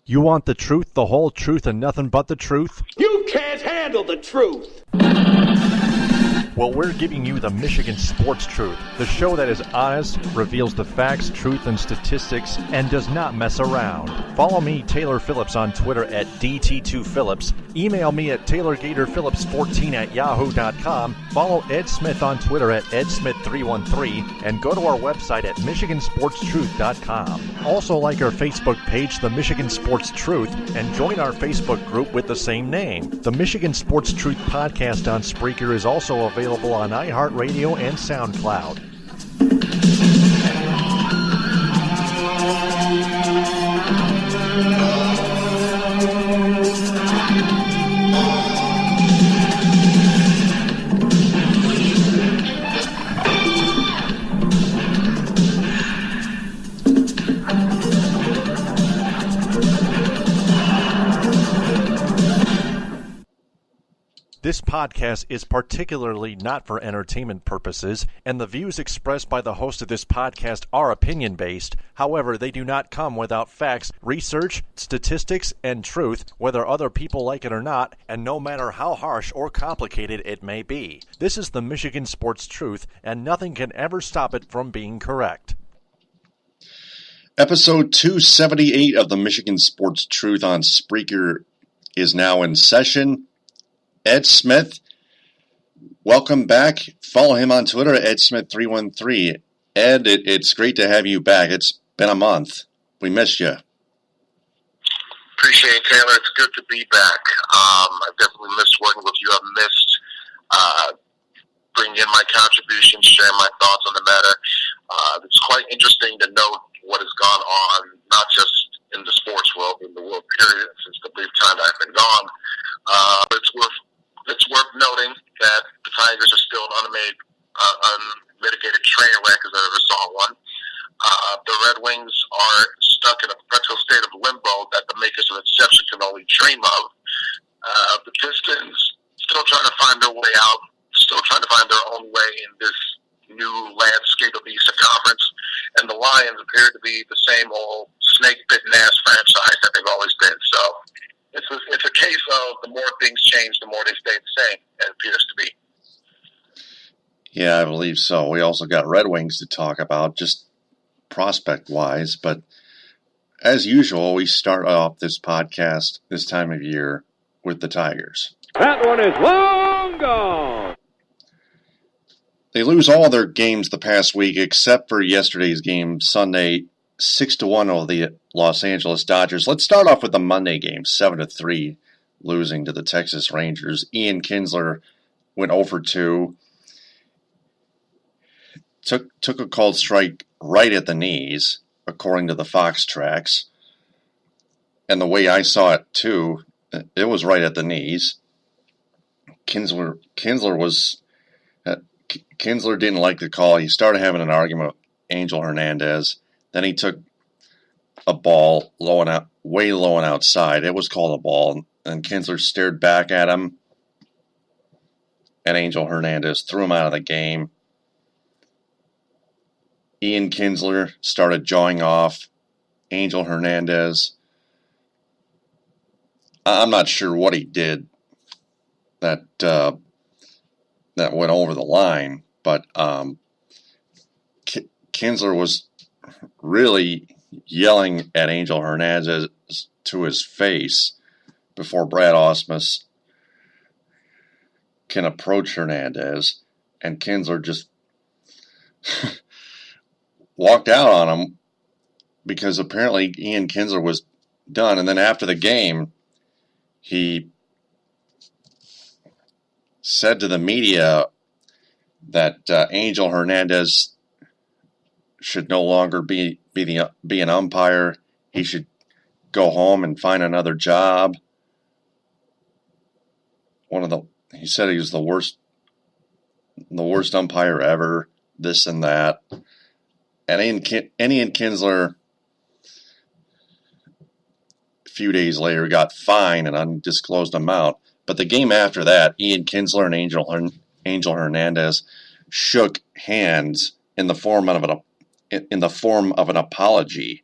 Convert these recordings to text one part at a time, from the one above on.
You want the truth, the whole truth, and nothing but the truth? You can't handle the truth! Well, we're giving you the Michigan Sports Truth, the show that is honest, reveals the facts, truth, and statistics, and does not mess around. Follow me, Taylor Phillips, on Twitter at DT2Phillips. Email me at TaylorGatorPhillips14@yahoo.com. Follow Ed Smith on Twitter at EdSmith313, and go to our website at MichiganSportsTruth.com. Also like our Facebook page, The Michigan Sports Truth, and join our Facebook group with the same name. The Michigan Sports Truth podcast on Spreaker is also available on iHeartRadio and SoundCloud. This podcast is particularly not for entertainment purposes, and the views expressed by the host of this podcast are opinion-based. However, they do not come without facts, research, statistics, and truth, whether other people like it or not, and no matter how harsh or complicated it may be. This is the Michigan Sports Truth, and nothing can ever stop it from being correct. Episode 278 of the Michigan Sports Truth on Spreaker is now in session. Ed Smith, welcome back. Follow him on Twitter at EdSmith313. Ed, it's great to have you back. It's been a month. We missed you. Appreciate it, Taylor. It's good to be back. I've definitely missed working with you. I've missed bringing in my contributions, sharing my thoughts on the matter. It's quite interesting to note what has gone on, not just in the sports world, in the world period, since the brief time that I've been gone. It's worth noting that the Tigers are still an unmitigated train wreck, as I ever saw one. The Red Wings are stuck in a perpetual state of limbo that the makers of Inception can only dream of. The Pistons still trying to find their way out, still trying to find their own way in this new landscape of the Eastern Conference. And the Lions appear to be the same old snake-bitten ass franchise that they've always been. So it's a case of the more things change, the more they stay the same, it appears to be. Yeah, I believe so. We also got Red Wings to talk about, just prospect-wise. But as usual, we start off this podcast this time of year with the Tigers. That one is long gone! They lose all their games the past week, except for yesterday's game, Sunday, 6-1 over the Los Angeles Dodgers. Let's start off with the Monday game, 7-3, losing to the Texas Rangers. Ian Kinsler went 0-2. Took a called strike right at the knees, according to the Fox tracks. And the way I saw it, too, it was right at the knees. Kinsler didn't like the call. He started having an argument with Angel Hernandez. Then he took a ball way low and outside. It was called a ball, and Kinsler stared back at him, and Angel Hernandez threw him out of the game. Ian Kinsler started jawing off Angel Hernandez. I'm not sure what he did that went over the line, but Kinsler was really yelling at Angel Hernandez to his face before Brad Ausmus can approach Hernandez, and Kinsler just walked out on him because apparently Ian Kinsler was done. And then after the game, he said to the media that Angel Hernandez should no longer be an umpire. He should go home and find another job. He said he was the worst umpire ever. This and that. And Ian Kinsler, a few days later, got fined an undisclosed amount. But the game after that, Ian Kinsler and Angel Hernandez shook hands in the form of an apology.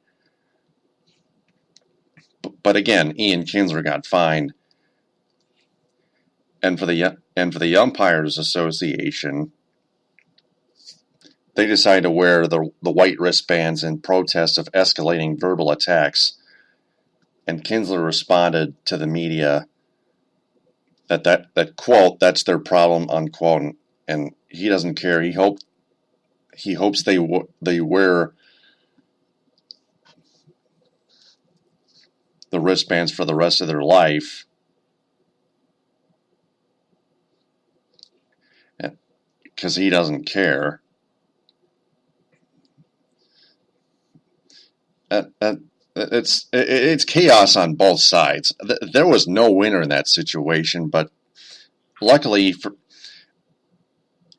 But again, Ian Kinsler got fined. And for the Umpires Association, they decided to wear the white wristbands in protest of escalating verbal attacks. And Kinsler responded to the media that quote, that's their problem, unquote, and he doesn't care. He hopes they wear the wristbands for the rest of their life. Because he doesn't care. It's chaos on both sides. There was no winner in that situation, but luckily,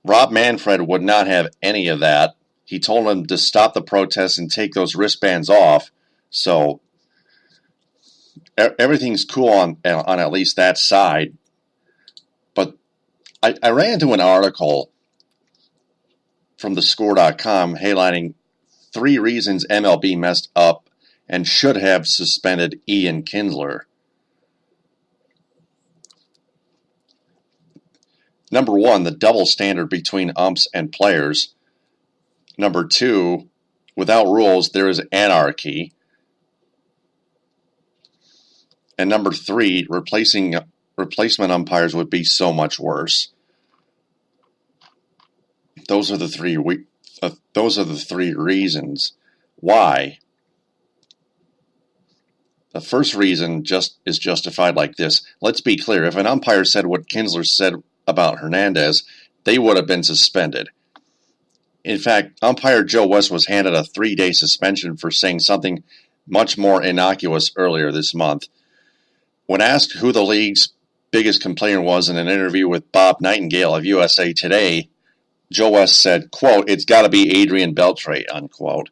Rob Manfred would not have any of that. He told him to stop the protests and take those wristbands off. So everything's cool on at least that side. But I ran into an article from thescore.com highlighting 3 reasons MLB messed up and should have suspended Ian Kinsler. Number 1, the double standard between umps and players. Number 2, without rules, there is anarchy. And number 3, replacement umpires would be so much worse. Those are the 3 reasons. Why? The first reason is justified like this. Let's be clear. If an umpire said what Kinsler said about Hernandez, they would have been suspended. In fact, umpire Joe West was handed a 3-day suspension for saying something much more innocuous earlier this month. When asked who the league's biggest complainer was in an interview with Bob Nightingale of USA Today, Joe West said, quote, "It's got to be Adrian Beltre," unquote.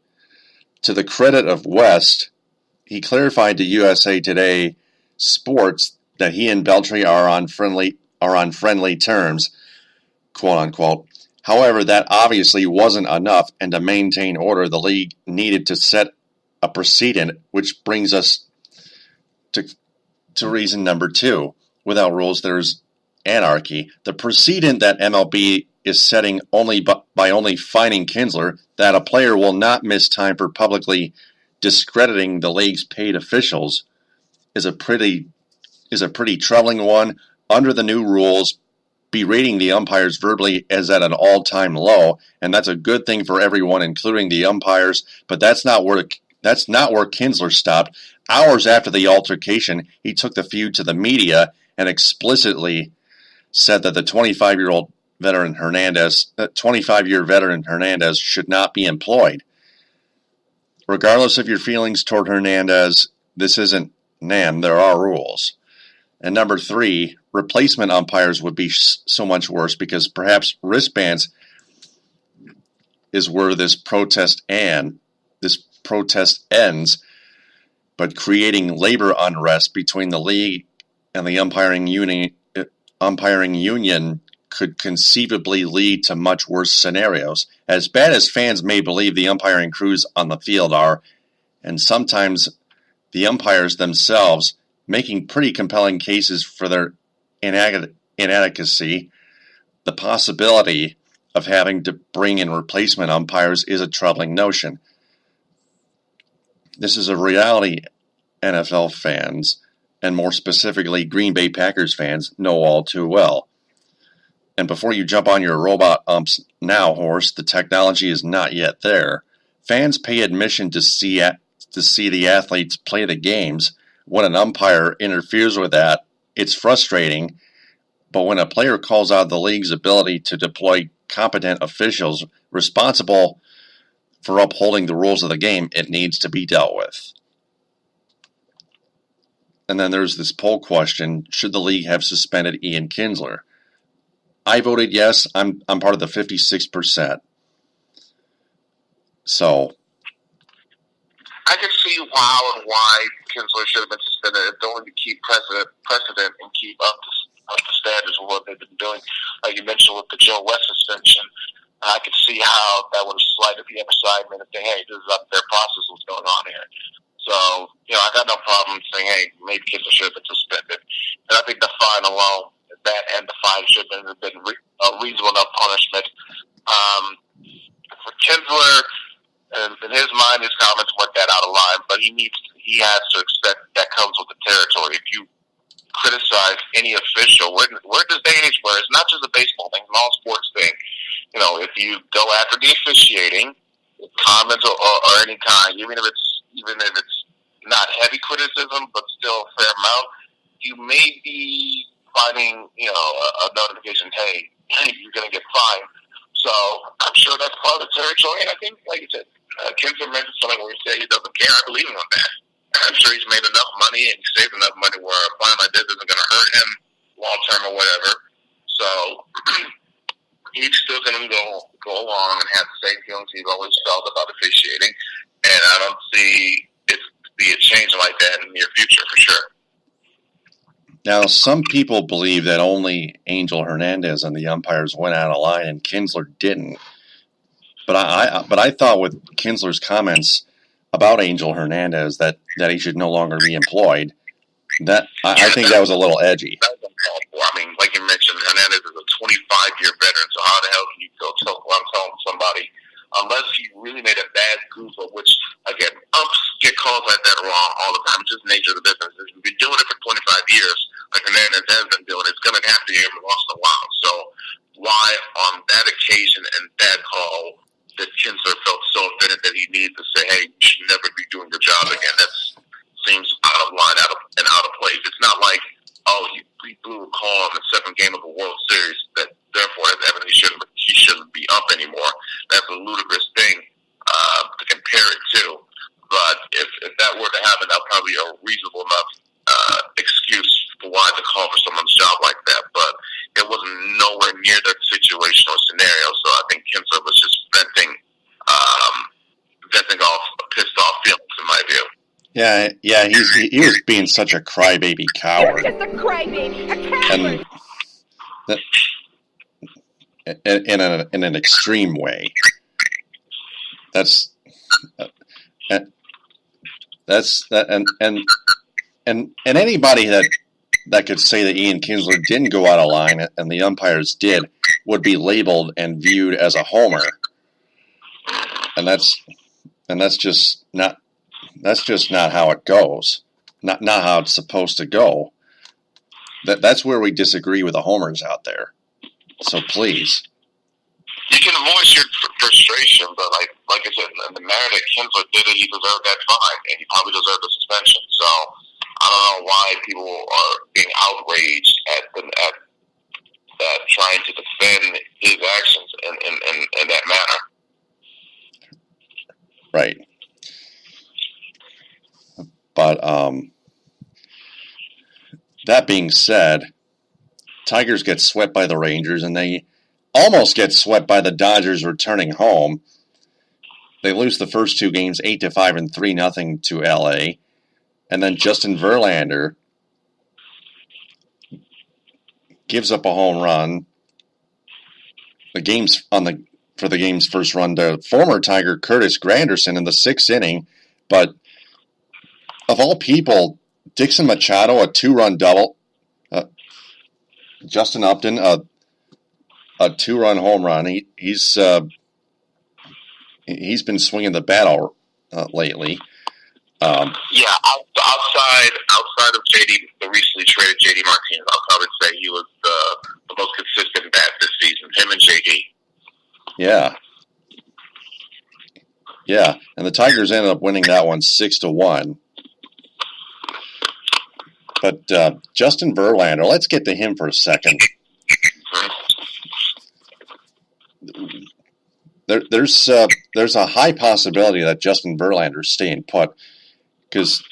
To the credit of West, he clarified to USA Today Sports that he and Beltre are on friendly terms, quote unquote. However, that obviously wasn't enough, and to maintain order, the league needed to set a precedent, which brings us to reason number 2. Without rules, there's anarchy. The precedent that MLB is setting by only fining Kinsler that a player will not miss time for publicly discrediting the league's paid officials is a pretty troubling one. Under the new rules, berating the umpires verbally is at an all-time low, and that's a good thing for everyone, including the umpires. But that's not where Kinsler stopped. Hours after the altercation, he took the feud to the media and explicitly said that the 25-year veteran Hernandez should not be employed. Regardless of your feelings toward Hernandez, this isn't NAM. There are rules. And number 3, replacement umpires would be so much worse because perhaps wristbands is where this protest ends, but creating labor unrest between the league and the umpiring union could conceivably lead to much worse scenarios. As bad as fans may believe the umpiring crews on the field are, and sometimes the umpires themselves making pretty compelling cases for their inadequacy, the possibility of having to bring in replacement umpires is a troubling notion. This is a reality NFL fans, and more specifically Green Bay Packers fans, know all too well. And before you jump on your robot umps now horse, the technology is not yet there. Fans pay admission to see the athletes play the games. When an umpire interferes with that, it's frustrating. But when a player calls out the league's ability to deploy competent officials responsible for upholding the rules of the game, it needs to be dealt with. And then there's this poll question: should the league have suspended Ian Kinsler? I voted yes. I'm part of the 56%. So I can see how and why Kinsler should have been suspended, if only to keep precedent and keep up the standards of what they've been doing. You mentioned with the Joe West suspension, I could see how that would have slighted the other side and say, hey, this is up their process, what's going on here. So, I got no problem saying, hey, maybe Kinsler should have been suspended. And I think the fine alone, that and the fine should have been a reasonable enough punishment. For Kinsler, in his mind, his comments went that out of line, but he has to expect that comes with the territory. If you criticize any official, we're at this day and age where it's not just a baseball thing, it's an all sports thing. If you go after the officiating, comments or any kind, even if it's not heavy criticism, but still a fair amount, you may be finding, a notification, hey, you're going to get fined. So I'm sure that's part of the territory. And I think, like you said, Kinsler mentioned something where he said he doesn't care. I believe him on that. I'm sure he's made enough money and saved enough money where a fine like this isn't going to hurt him long term or whatever. So he's still going to go along and have the same feelings he's always felt about officiating. And I don't see it be a change like that in the near future for sure. Now, some people believe that only Angel Hernandez and the umpires went out of line and Kinsler didn't. But I thought with Kinsler's comments about Angel Hernandez that he should no longer be employed, I think that was a little edgy. I mean, like you mentioned, Hernandez is a 25-year veteran, so how the hell can you go tell somebody, unless he really made a bad goof, of which, again, umps get calls like that wrong all the time. It's just the nature of the business. If you've been doing it for 25 years, like Hernandez has been doing, it's going to have to every once in a while. So why on that occasion and that call that Kinsler felt so offended that he needed to say, hey, you should never be doing your job again? That seems out of line, out of place. It's not like, oh, he blew a call in the seventh game of the World Series that therefore that's evidence he shouldn't be up anymore. That's a ludicrous thing to compare it to. But if that were to happen, that would probably be a reasonable enough excuse for why to call for someone's job like that. But it wasn't nowhere near that situation or scenario. So I think Kinsler was just venting off pissed off feelings, in my view. Yeah, he was being such a crybaby coward. You're just a crybaby, a coward. In an extreme way. And anybody that could say that Ian Kinsler didn't go out of line and the umpires did would be labeled and viewed as a homer. And that's just not how it goes. Not how it's supposed to go. That's where we disagree with the homers out there. So please. You can voice your frustration, but like I said, in the manner that Kinsler did it, he deserved that fine, and he probably deserved the suspension. So I don't know why people are being outraged at trying to defend his actions in that manner. Right. But that being said, Tigers get swept by the Rangers, and they almost get swept by the Dodgers returning home. They lose the first two games 8-5 and 3-0 to LA. And then Justin Verlander gives up a home run. For the game's first run to former Tiger Curtis Granderson in the sixth inning. But of all people, Dixon Machado, a 2-run double. Justin Upton, a 2-run home run. He's been swinging the bat lately. Outside of JD, the recently traded JD Martinez, I'll probably say he was the most consistent bat this season. Him and JD. Yeah, and the Tigers ended up winning that one 6-1. But Justin Verlander, let's get to him for a second. There's a high possibility that Justin Verlander's staying put because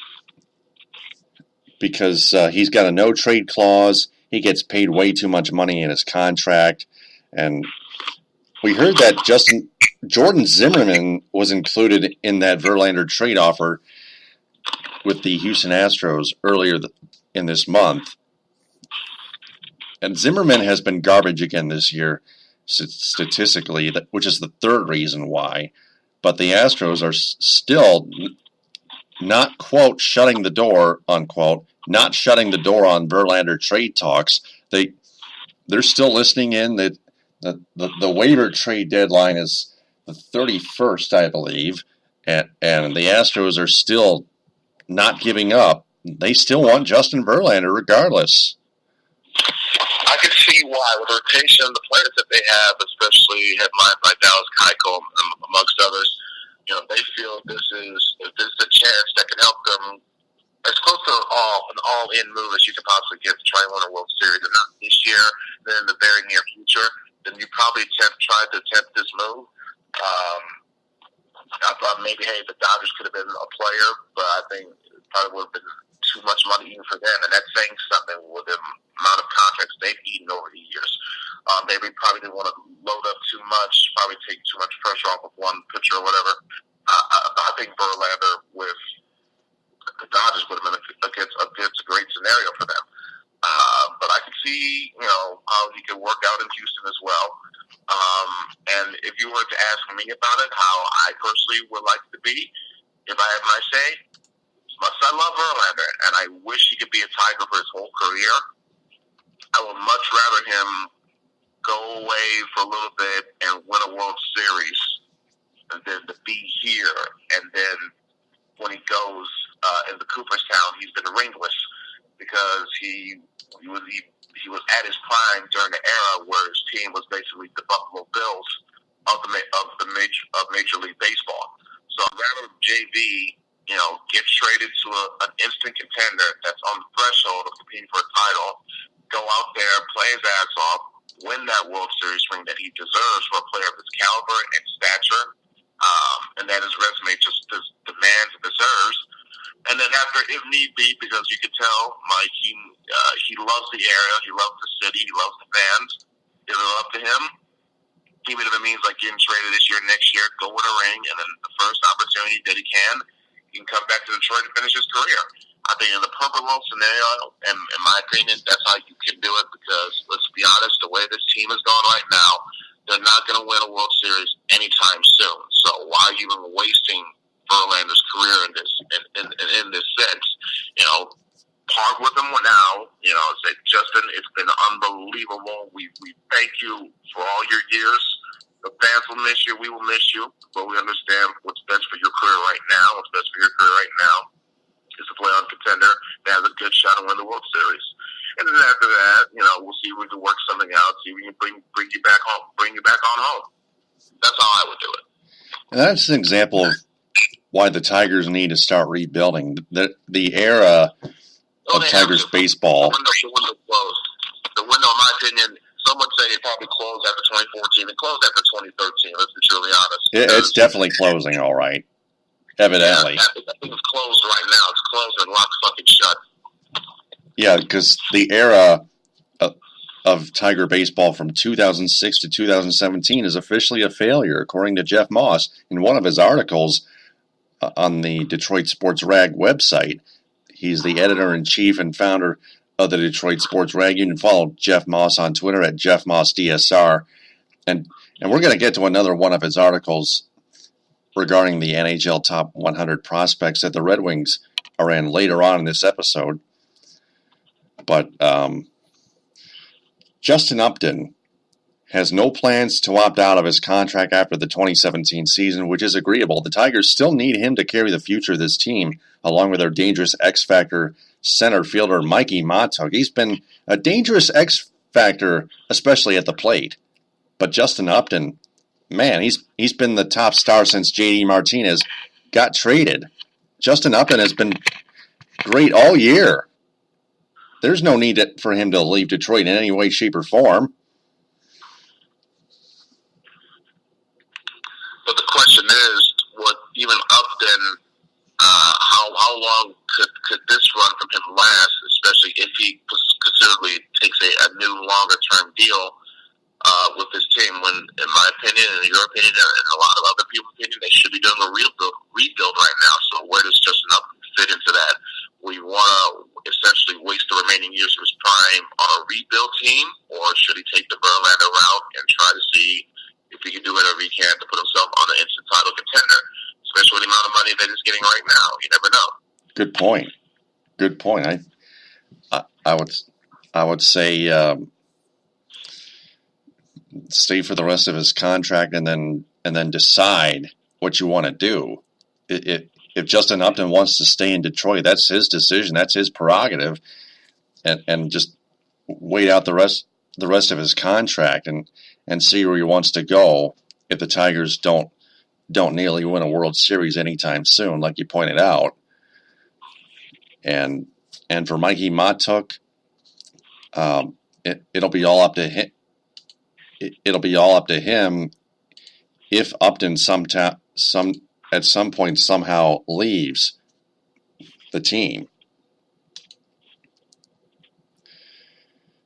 he's got a no trade clause. He gets paid way too much money in his contract, and we heard that Jordan Zimmerman was included in that Verlander trade offer with the Houston Astros earlier in this month. And Zimmerman has been garbage again this year, statistically, which is the third reason why. But the Astros are still not, quote, shutting the door, unquote, not shutting the door on Verlander trade talks. They're still listening in. That the waiver trade deadline is the 31st, I believe, and the Astros are still not giving up. They still want Justin Verlander regardless. I can see why, with the rotation of the players that they have, especially headlined by Dallas Keuchel, amongst others. They feel this is a chance that can help them as close to an all-in move as you can possibly get to try and win a World Series. And not this year, then in the very near future, then you probably try to attempt this move. I thought maybe, hey, the Dodgers could have been a player, but I think it probably would have been too much money even for them. And that's saying something with the amount of contracts they've eaten over the years. They probably didn't want to load up too much, probably take too much pressure off of one pitcher or whatever. I think Verlander with the Dodgers would have been a great scenario for them. But I can see, how he could work out in Houston as well. And if you were to ask me about it, how I personally would like to be, if I had my say, I love Verlander, and I wish he could be a Tiger for his whole career. I would much rather him go away for a little bit and win a World Series than to be here. And then when he goes into Cooperstown, he's been ringless because he was at his prime during the era where his team was basically the Buffalo Bills of Major League Baseball. So I'd rather JV, get traded to an instant contender that's on the threshold of competing for a title, go out there, play his ass off, win that World Series ring that he deserves for a player of his caliber and stature, and that his resume just demands and deserves. And then after, if need be, because you could tell, Mike, he loves the area, he loves the city, he loves the fans. If it's up to him, even if it means like getting traded this year, next year, go win a ring, and then the first opportunity that he can come back to Detroit and finish his career. I think in the perfect world scenario, and in my opinion, that's how you can do it, because let's be honest, the way this team is going right now, they're not going to win a World Series anytime soon. So why are you even wasting Verlander's career in this sense? Part with him now. Say, Justin, it's been unbelievable. We thank you for all your years. The fans will miss you. We will miss you. But we understand what's best for your career right now. What's best for your career right now is to play on a contender that has a good shot to win the World Series. And then after that, we'll see if we can work something out. See if we can bring you back home. Bring you back on home. That's how I would do it. And that's an example of why the Tigers need to start rebuilding. The era of Tigers baseball. The window closed. The window, in my opinion, some would say it probably closed after 2014. It closed after 2013, let's be truly honest. It's definitely closing, all right. Evidently. Yeah, I think it's closed right now. It's closed and locked fucking shut. Yeah, because the era of Tiger baseball from 2006 to 2017 is officially a failure, according to Jeff Moss in one of his articles on the Detroit Sports Rag website. He's the editor-in-chief and founder of the Detroit Sports Rag. You can follow Jeff Moss on Twitter at JeffMossDSR. And we're going to get to another one of his articles regarding the NHL Top 100 prospects that the Red Wings are in later on in this episode. But Justin Upton has no plans to opt out of his contract after the 2017 season, which is agreeable. The Tigers still need him to carry the future of this team, along with their dangerous X-Factor center fielder Mikey Montauk. He's been a dangerous X-Factor, especially at the plate. But Justin Upton, man, he's been the top star since J.D. Martinez got traded. Justin Upton has been great all year. There's no need for him to leave Detroit in any way, shape, or form. But the question is, what even Upton, how long could this run from him last, especially if he considerably takes a new longer-term deal with this team, when, in my opinion, and in your opinion, and a lot of other people's opinion, they should be doing a rebuild right now. So where does Justin Upton fit into that? We want to essentially waste the remaining years of his prime on a rebuild team, or should he take the Verlander route and try to see if he can do whatever he can to put himself on the instant title contender, especially with the amount of money that he's getting right now? You never know. Good point. Good point. I would say stay for the rest of his contract and then decide what you want to do. If Justin Upton wants to stay in Detroit, that's his decision. That's his prerogative, and just wait out the rest of his contract and see where he wants to go. If the Tigers don't nearly win a World Series anytime soon, like you pointed out, and for Mikey Matuk, it'll be all up to him. It'll be all up to him if Upton at some point somehow leaves the team.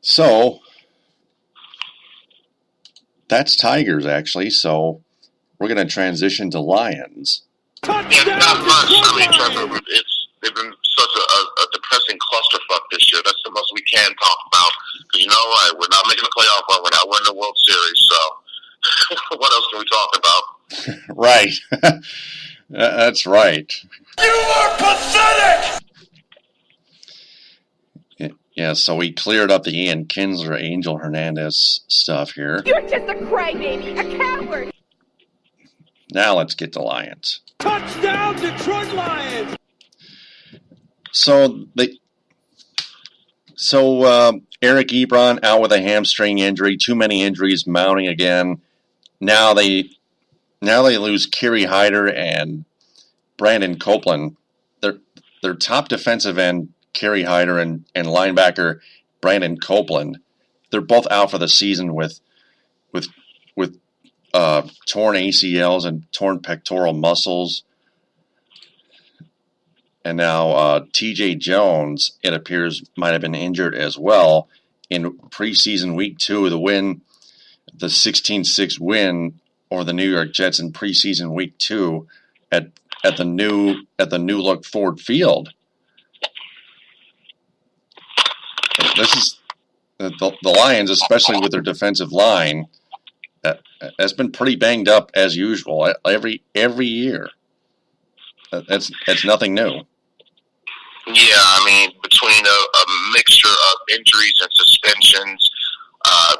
So that's Tigers, actually. So we're going to transition to Lions. Yeah, not much. I mean, Trevor, they've been such a depressing clusterfuck this year. That's the most we can talk about. Because you know what? We're not making the playoff run. We're not winning the World Series. So what else can we talk about? Right. That's right. You are pathetic! Yeah, so we cleared up the Ian Kinsler, Angel Hernandez stuff here. You're just a crybaby, a coward. Now let's get to Lions. Touchdown, Detroit Lions! So Eric Ebron out with a hamstring injury. Too many injuries mounting again. Now they lose Kerry Hyder and Brandon Copeland. Their top defensive end, Kerry Hyder, and linebacker Brandon Copeland, they're both out for the season with torn ACLs and torn pectoral muscles. And now TJ Jones, it appears, might have been injured as well in preseason week 2 of the 16-6 win over the New York Jets in preseason week 2 at the new look Ford Field. This is the Lions, especially with their defensive line, has been pretty banged up as usual every year. That's nothing new. Yeah, I mean, between a mixture of injuries and suspensions,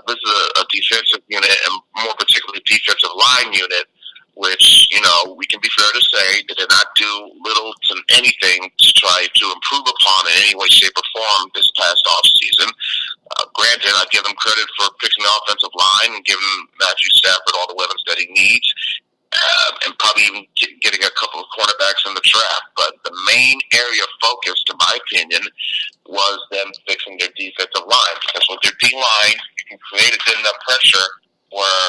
this is a defensive unit, and more particularly defensive line unit, which, you know, we can be fair to say they did not do little to anything to try to improve upon in any way, shape, or form this past offseason. Granted, I give them credit for fixing the offensive line and giving Matthew Stafford all the weapons that he needs, and probably even getting a couple of cornerbacks in the draft. But the main area of focus, to my opinion, was them fixing their defensive line. Because with their D-line, you can create a good enough pressure where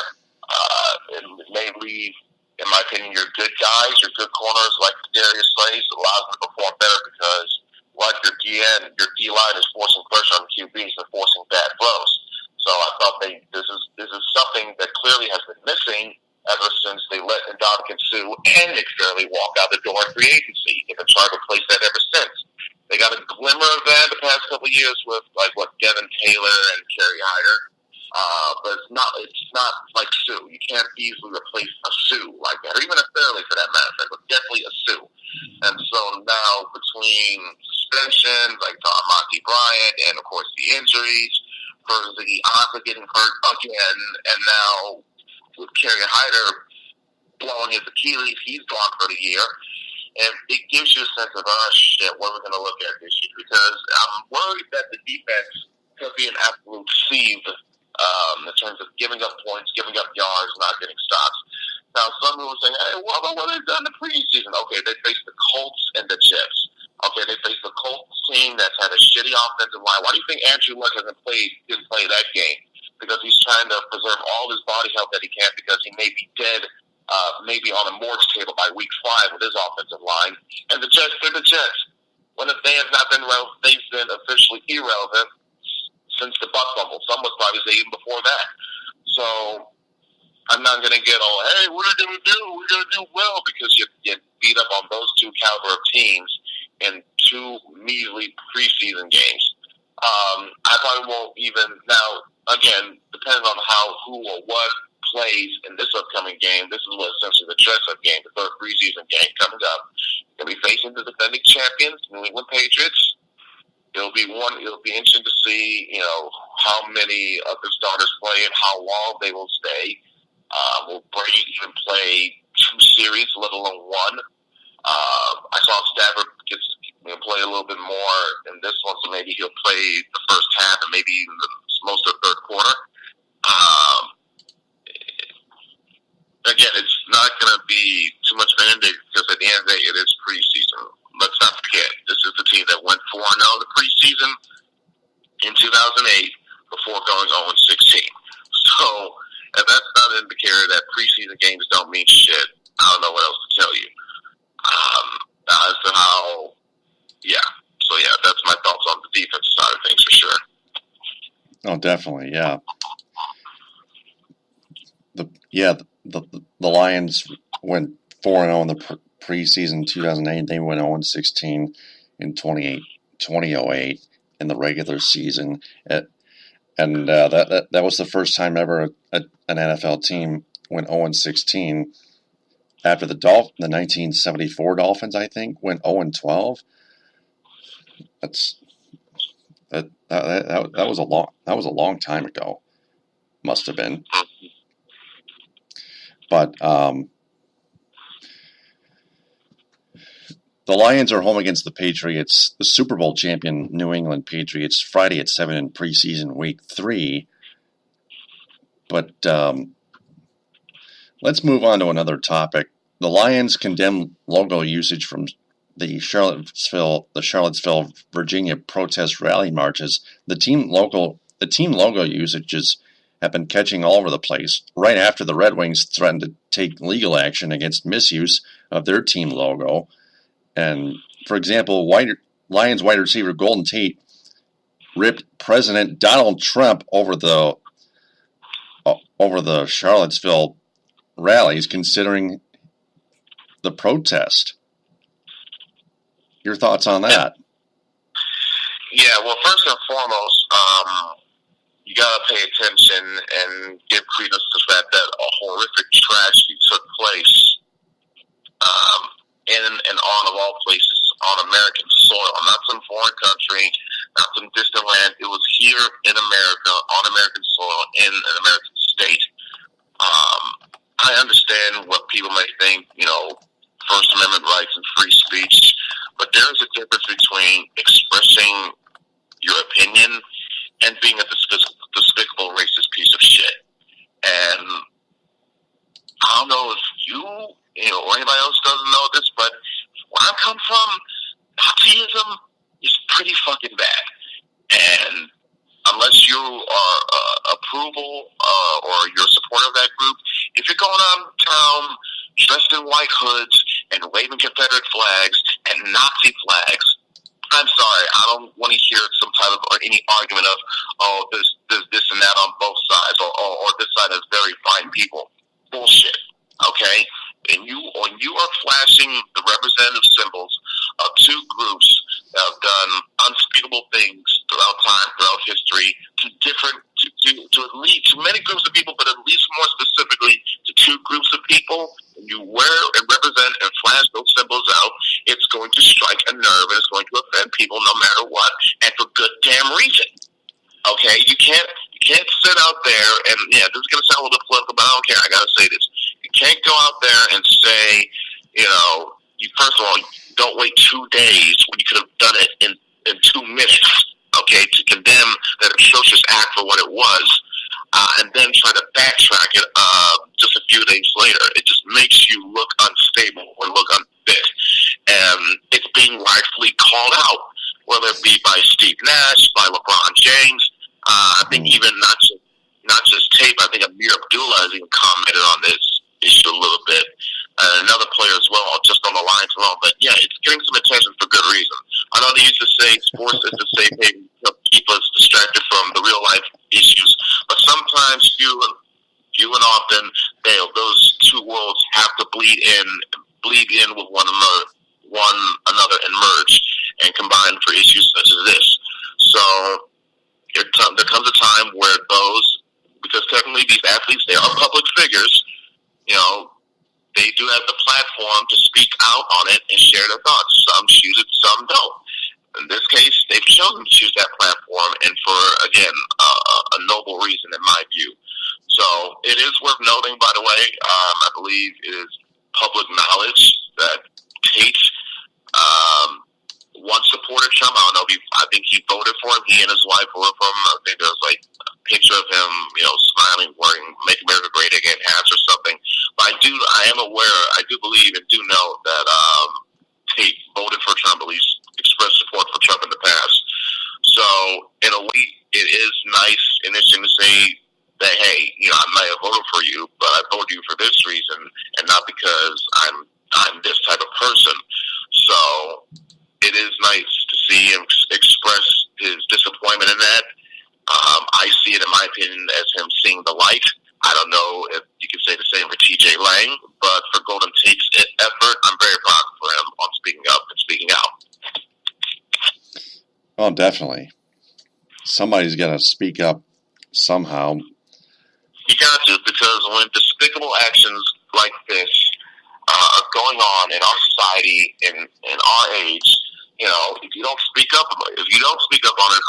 it may leave, in my opinion, your good guys, your good corners like Darius Slays, allows them to perform better because, like your D-line is forcing pressure on the QBs and forcing bad throws. So I thought this is something that clearly has been missing ever since they let Ndamukong Suh and Nick Fairley walk out the door in free agency. They've been trying to replace that ever since. They got a glimmer of that the past couple of years with Devin Taylor and Kerry Hyder. But it's not like Suh. You can't easily replace a Suh like that, or even a Fairley for that matter of fact, but definitely a Suh. And so now between suspensions like Monty Bryant and of course the injuries, for the Asa getting hurt again, and now with Kerry Hyder blowing his Achilles, he's gone for the year. And it gives you a sense of, oh, shit, what are we going to look at this year? Because I'm worried that the defense could be an absolute sieve in terms of giving up points, giving up yards, not getting stops. Now, some people are saying, hey, what about what they've done in the preseason? Okay, they faced the Colts and the Jets. Okay, they faced the Colts team that's had a shitty offensive line. Why do you think Andrew Luck didn't play that game? Because he's trying to preserve all his body health that he can, because he may be dead, maybe on a morgue table by week 5 with his offensive line. And the Jets, they're the Jets. When they have not been relevant, they've been officially irrelevant since the Buck Bubble. Some would probably say even before that. So I'm not going to get all, hey, what are we going to do? We're going to do well, because you beat up on those two caliber of teams in 2 measly preseason games. I probably won't even, now, again, depending on who or what plays in this upcoming game. This is what essentially the dress-up game, the third preseason game coming up. They'll be facing the defending champions, New England Patriots. It'll be interesting to see, how many of the starters play and how long they will stay. Will Brady even play 2 series, let alone 1? I saw Stafford play a little bit more in this one, so maybe he'll play the first half and maybe even most of the third quarter. Again, it's not going to be too much of an ending because at the end of the day, it is preseason. Let's not forget, this is the team that went 4-0 the preseason in 2008 before going 0-16. So, if that's not an indicator that preseason games don't mean shit, I don't know what else to tell you. As to how, that's my thoughts on the defensive side of things for sure. Oh, definitely, yeah. The Lions went 4-0 in the preseason 2008. They went 0-16 in 2008 in the regular season. That was the first time ever an NFL team went 0-16 after the 1974 Dolphins, I think, went 0-12. That was a long time ago. Must have been. But the Lions are home against the Patriots, the Super Bowl champion New England Patriots, Friday at 7 in preseason week 3. But let's move on to another topic. The Lions condemn logo usage from the Charlottesville, Virginia protest rally marches. The team logo usages have been catching all over the place. Right after the Red Wings threatened to take legal action against misuse of their team logo. And, for example, Lions wide receiver Golden Tate ripped President Donald Trump over the Charlottesville rallies, considering the protest. Your thoughts on that? Yeah, well, first and foremost, you gotta pay attention and give credence to the fact that a horrific tragedy took place in and on, of all places, on American soil, not some foreign country, not some distant land. It was here in America, on American soil, in an American state. I understand what people may think, First Amendment rights and free speech, but there's a difference between expressing your opinion and being a despicable racist piece of shit. And I don't know if you or anybody else doesn't know this, but where I come from, Nazism is pretty fucking bad. And unless you are approval or you're a supporter of that group, if you're going out in town dressed in white hoods and waving Confederate flags and Nazi flags, I'm sorry, I don't want to hear some type of or any argument of this and that on both sides or this side is very fine people. Bullshit. Okay? And when you are flashing the representative symbols of two groups that have done unspeakable things throughout time, throughout history, to many groups of people, but at least more specifically to two groups of people, and you wear and represent and flash those symbols out, it's going to strike a nerve and it's going to offend people no matter what, and for good damn reason. Okay? You can't sit out there and, this is going to sound a little bit political, but I don't care. I got to say this. You can't go out there and say, you first of all, don't wait 2 days when you could have done it in 2 minutes, okay, to condemn that atrocious act for what it was, and then try to backtrack it just a few days later. It just makes you look unstable or look unfit. And it's being rightfully called out, whether it be by Steve Nash, by LeBron James. I think even not just Tate, I think Amir Abdullah has even commented on this issue a little bit. Another player as well, just on the lines alone. But yeah, it's getting some attention for good reason. I know they used to say sports is to say, hey, keep us distracted from the real life issues. But sometimes few and often, those two worlds have to bleed in with one another and merge and combine for issues such as this. So there comes a time where because technically these athletes, they are public figures, they do have the platform to speak out on it and share their thoughts. Some choose it, some don't. In this case, they've chosen to choose that platform, and for, again, a noble reason in my view. So it is worth noting, by the way, I believe it is public knowledge that Tate once supported Trump. I think he voted for him. He and his wife voted for him. I think there was like a picture of him, smiling, wearing "Make America Great Again" hats or something. But I am aware, I do believe and do know that Tate voted for Trump, at least expressed support for Trump in the past. So in a way, it is nice and interesting to say that, hey, I might have voted for you, but I voted you for this reason and not because I'm this type of person. So it is nice to see him express his disappointment in that. I see it, in my opinion, as him seeing the light. I don't know if you can say the same for TJ Lang, but for Golden Tate's effort, I'm very proud for him on speaking up and speaking out. Oh, definitely. Somebody's got to speak up somehow. You got to, because when despicable actions like this are going on in our society, in our age, if you don't speak up on it,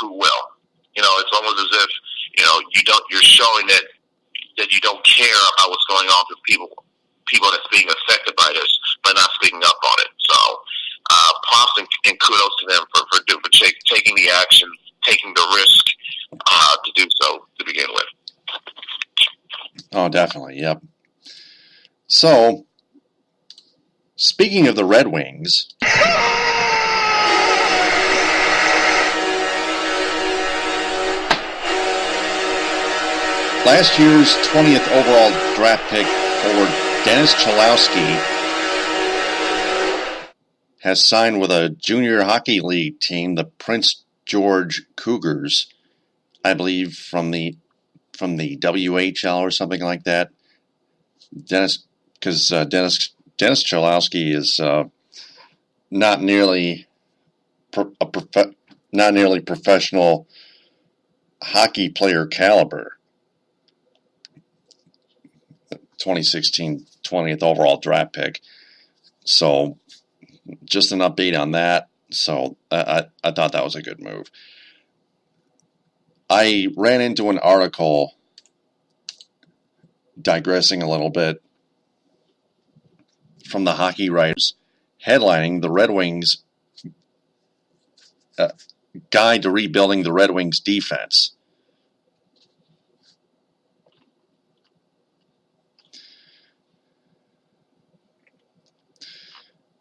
who will? It's almost as if you're showing that you don't care about what's going on with people that's being affected by this by not speaking up on it. So props and kudos to them for taking the action, taking the risk to do so to begin with. Oh, definitely, yep. So, speaking of the Red Wings, last year's 20th overall draft pick forward Dennis Cholowski has signed with a junior hockey league team, the Prince George Cougars, I believe from the WHL or something like that. Dennis Cholowski is not nearly professional hockey player caliber. 2016 20th overall draft pick. So just an update on that. So I thought that was a good move. I ran into an article digressing a little bit from the hockey writers headlining the Red Wings guide to rebuilding the Red Wings defense.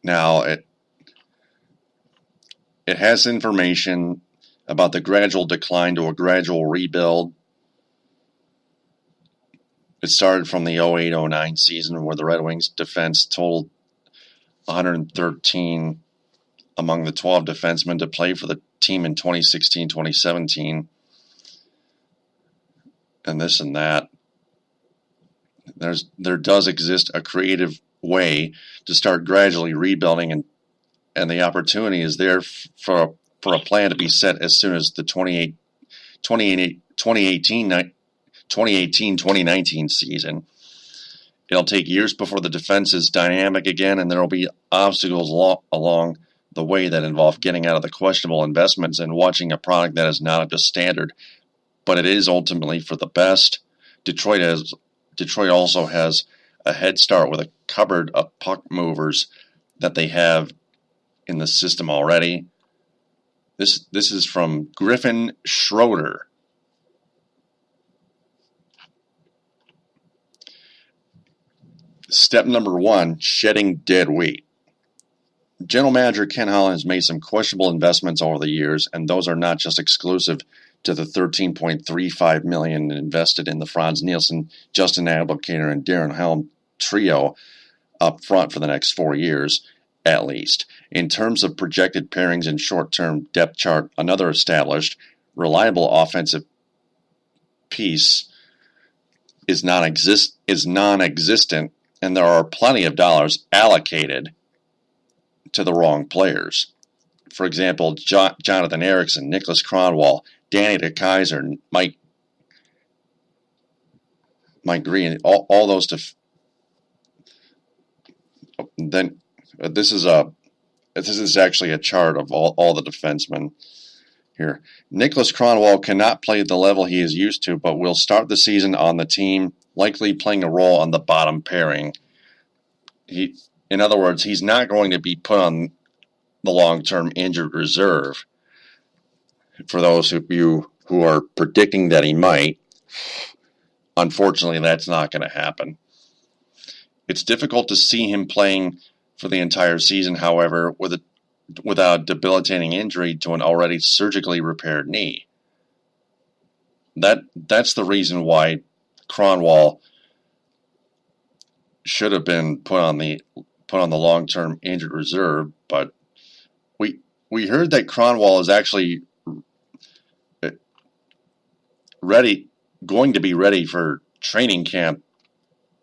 Now, it has information about the gradual decline to a gradual rebuild. It started from the 08-09 season where the Red Wings defense totaled 113 among the 12 defensemen to play for the team in 2016-2017. And this and that. There does exist a creative way to start gradually rebuilding, and the opportunity is there for a plan to be set as soon as the 2018-2019 season. It'll take years before the defense is dynamic again, and there will be obstacles along the way that involve getting out of the questionable investments and watching a product that is not up to standard, but it is ultimately for the best. Detroit also has a head start with a cupboard of puck movers that they have in the system already. This is from Griffin Schroeder. Step number 1, shedding dead weight. General Manager Ken Holland has made some questionable investments over the years, and those are not just exclusive to the $13.35 million invested in the Franz Nielsen, Justin Abdelkader, and Darren Helm trio up front for the next 4 years, at least. In terms of projected pairings and short-term depth chart, another established, reliable offensive piece is non-existent, and there are plenty of dollars allocated to the wrong players. For example, Jonathan Erickson, Nicholas Cronwall, Danny DeKaiser, Mike Green, all those. Then this is actually a chart of all the defensemen here. Nicholas Cronwall cannot play at the level he is used to, but will start the season on the team, likely playing a role on the bottom pairing. In other words, he's not going to be put on the long-term injured reserve. For those of you who are predicting that he might, unfortunately, that's not going to happen. It's difficult to see him playing for the entire season, however, without a debilitating injury to an already surgically repaired knee. That's the reason why Cronwall should have been put on the long-term injured reserve, but we heard that Cronwall is actually going to be ready for training camp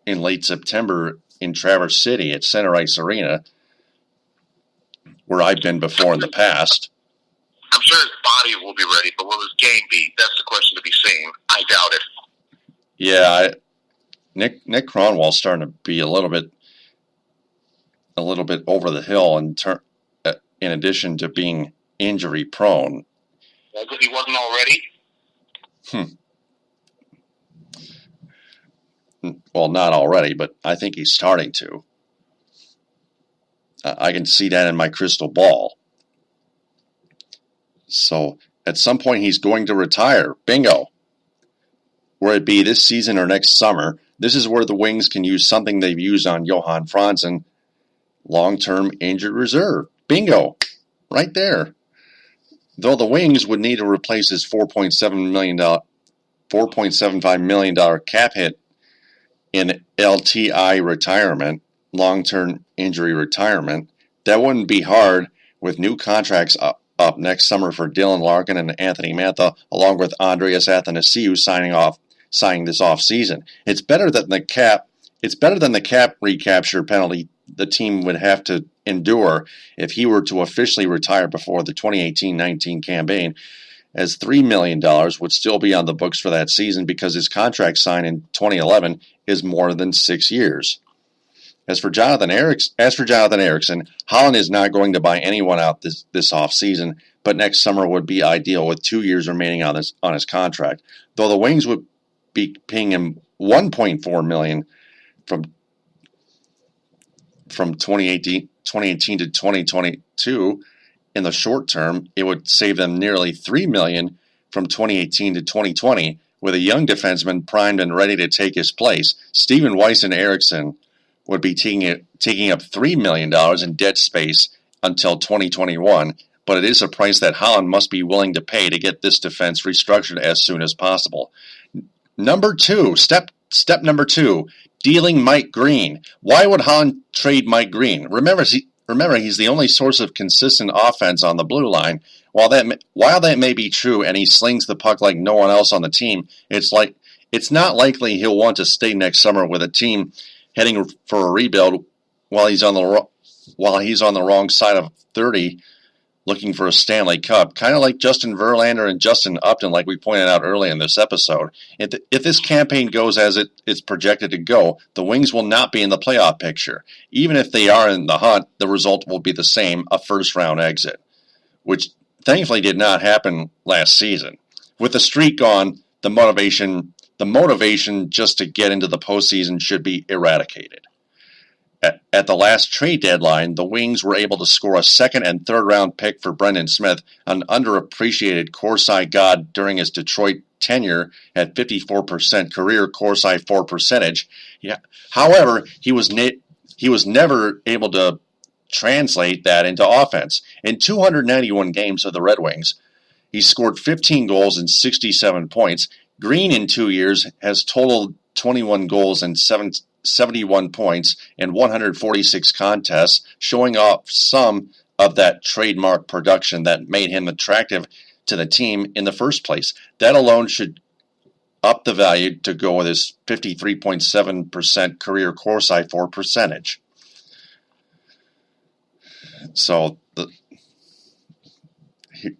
in late September in Traverse City at Center Ice Arena, where I've been before in the past. I'm sure his body will be ready, but will his game be? That's the question to be seen. I doubt it. Yeah, Nick Cronwall's starting to be a little bit over the hill in addition to being injury prone. As if he wasn't already. Well, not already, but I think he's starting to. I can see that in my crystal ball. So at some point he's going to retire. Bingo. Where it be this season or next summer, this is where the Wings can use something they've used on Johan Franzen, long-term injured reserve. Bingo. Right there. Though the Wings would need to replace his $4.75 million cap hit in LTI retirement, long-term injury retirement, that wouldn't be hard with new contracts up next summer for Dylan Larkin and Anthony Mantha, along with Andreas Athanasiou signing this off-season. It's better than the cap recapture penalty the team would have to endure if he were to officially retire before the 2018-19 campaign, as $3 million would still be on the books for that season because his contract signed in 2011 is more than 6 years. As for Jonathan Ericsson, Holland is not going to buy anyone out this offseason, but next summer would be ideal with 2 years remaining on his contract. Though the Wings would be paying him $1.4 million from 2018 to 2022. In the short term, it would save them nearly $3 million from 2018 to 2020, with a young defenseman primed and ready to take his place. Stephen Weiss and Eriksson would be taking up $3 million in dead space until 2021, but it is a price that Holland must be willing to pay to get this defense restructured as soon as possible. Step number two, dealing Mike Green. Why would Holland trade Mike Green? Remember, he's the only source of consistent offense on the blue line. While that may be true, and he slings the puck like no one else on the team, it's not likely he'll want to stay next summer with a team heading for a rebuild while he's on the wrong side of 30, looking for a Stanley Cup. Kind of like Justin Verlander and Justin Upton, like we pointed out early in this episode. If this campaign goes as it's projected to go, the Wings will not be in the playoff picture. Even if they are in the hunt, the result will be the same, a first-round exit, which thankfully did not happen last season. With the streak gone, the motivation just to get into the postseason should be eradicated. At the last trade deadline, the Wings were able to score a second and third round pick for Brendan Smith, an underappreciated Corsi god during his Detroit tenure at 54% career Corsi for percentage. Yeah. However, he was never able to translate that into offense. In 291 games of the Red Wings, he scored 15 goals and 67 points. Green in 2 years has totaled 21 goals and 71 points in 146 contests, showing off some of that trademark production that made him attractive to the team in the first place. That alone should up the value to go with his 53.7% career Corsi for percentage. So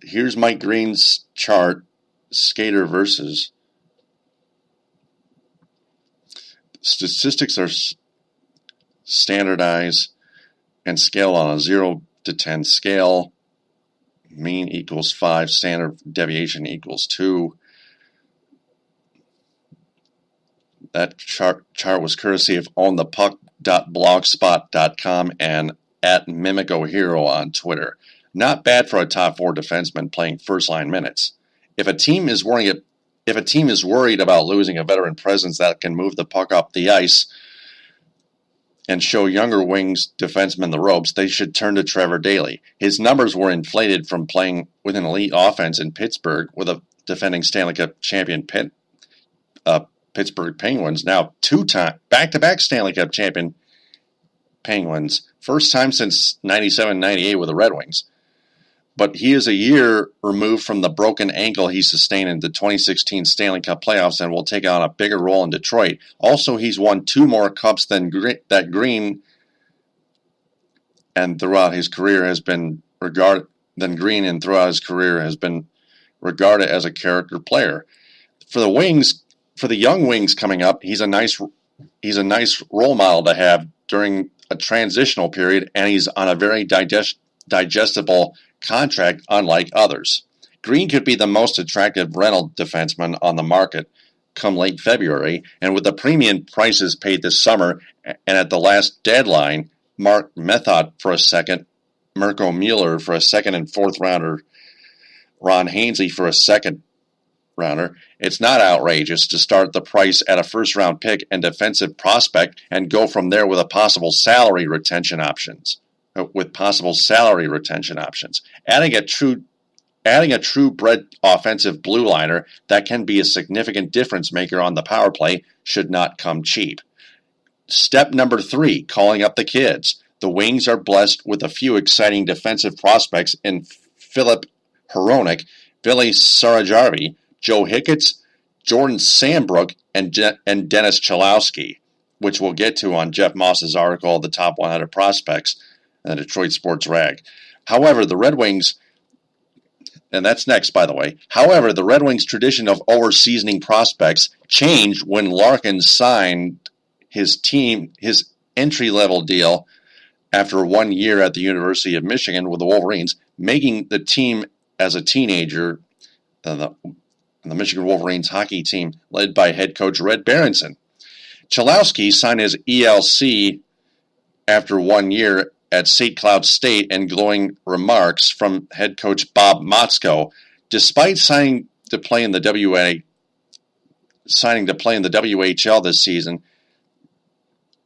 here's Mike Green's chart, skater versus. statistics are standardized and scaled on a 0 to 10 scale. Mean equals 5, standard deviation equals 2. That chart was courtesy of onthepuck.blogspot.com and at MimicoHero on Twitter. Not bad for a top 4 defenseman playing first-line minutes. If a team is worried about losing a veteran presence that can move the puck up the ice and show younger wings defensemen the ropes, they should turn to Trevor Daley. His numbers were inflated from playing with an elite offense in Pittsburgh with a defending Stanley Cup champion Pittsburgh Penguins, now two-time back-to-back Stanley Cup champion Penguins, first time since 97-98 with the Red Wings. But he is a year removed from the broken ankle he sustained in the 2016 Stanley Cup playoffs and will take on a bigger role in Detroit. Also, he's won 2 more cups than Green, and throughout his career has been regarded as a character player. For the young wings coming up, he's a nice role model to have during a transitional period, and he's on a very digestible contract, unlike others. Green could be the most attractive rental defenseman on the market come late February, and with the premium prices paid this summer and at the last deadline, Mark Method for a second, Mirko Mueller for a second and fourth rounder, Ron Hainsey for a second rounder, it's not outrageous to start the price at a first-round pick and defensive prospect and go from there with possible salary retention options. Adding a true bred offensive blue liner that can be a significant difference maker on the power play should not come cheap. Step number 3, calling up the kids. The Wings are blessed with a few exciting defensive prospects in Philip Hronek, Billy Sarajarvi, Joe Hicketts, Jordan Sambrook, and Dennis Cholowski, which we'll get to on Jeff Moss's article, The Top 100 Prospects, and the Detroit Sports Rag. However, the Red Wings, and that's next, by the way. However, the Red Wings' tradition of over-seasoning prospects changed when Larkin signed his entry-level deal after 1 year at the University of Michigan with the Wolverines, making the team as a teenager, the Michigan Wolverines hockey team led by head coach Red Berenson. Cholowski signed his ELC after 1 year at St. Cloud State, and glowing remarks from head coach Bob Motzko. Despite signing to play in the WHL this season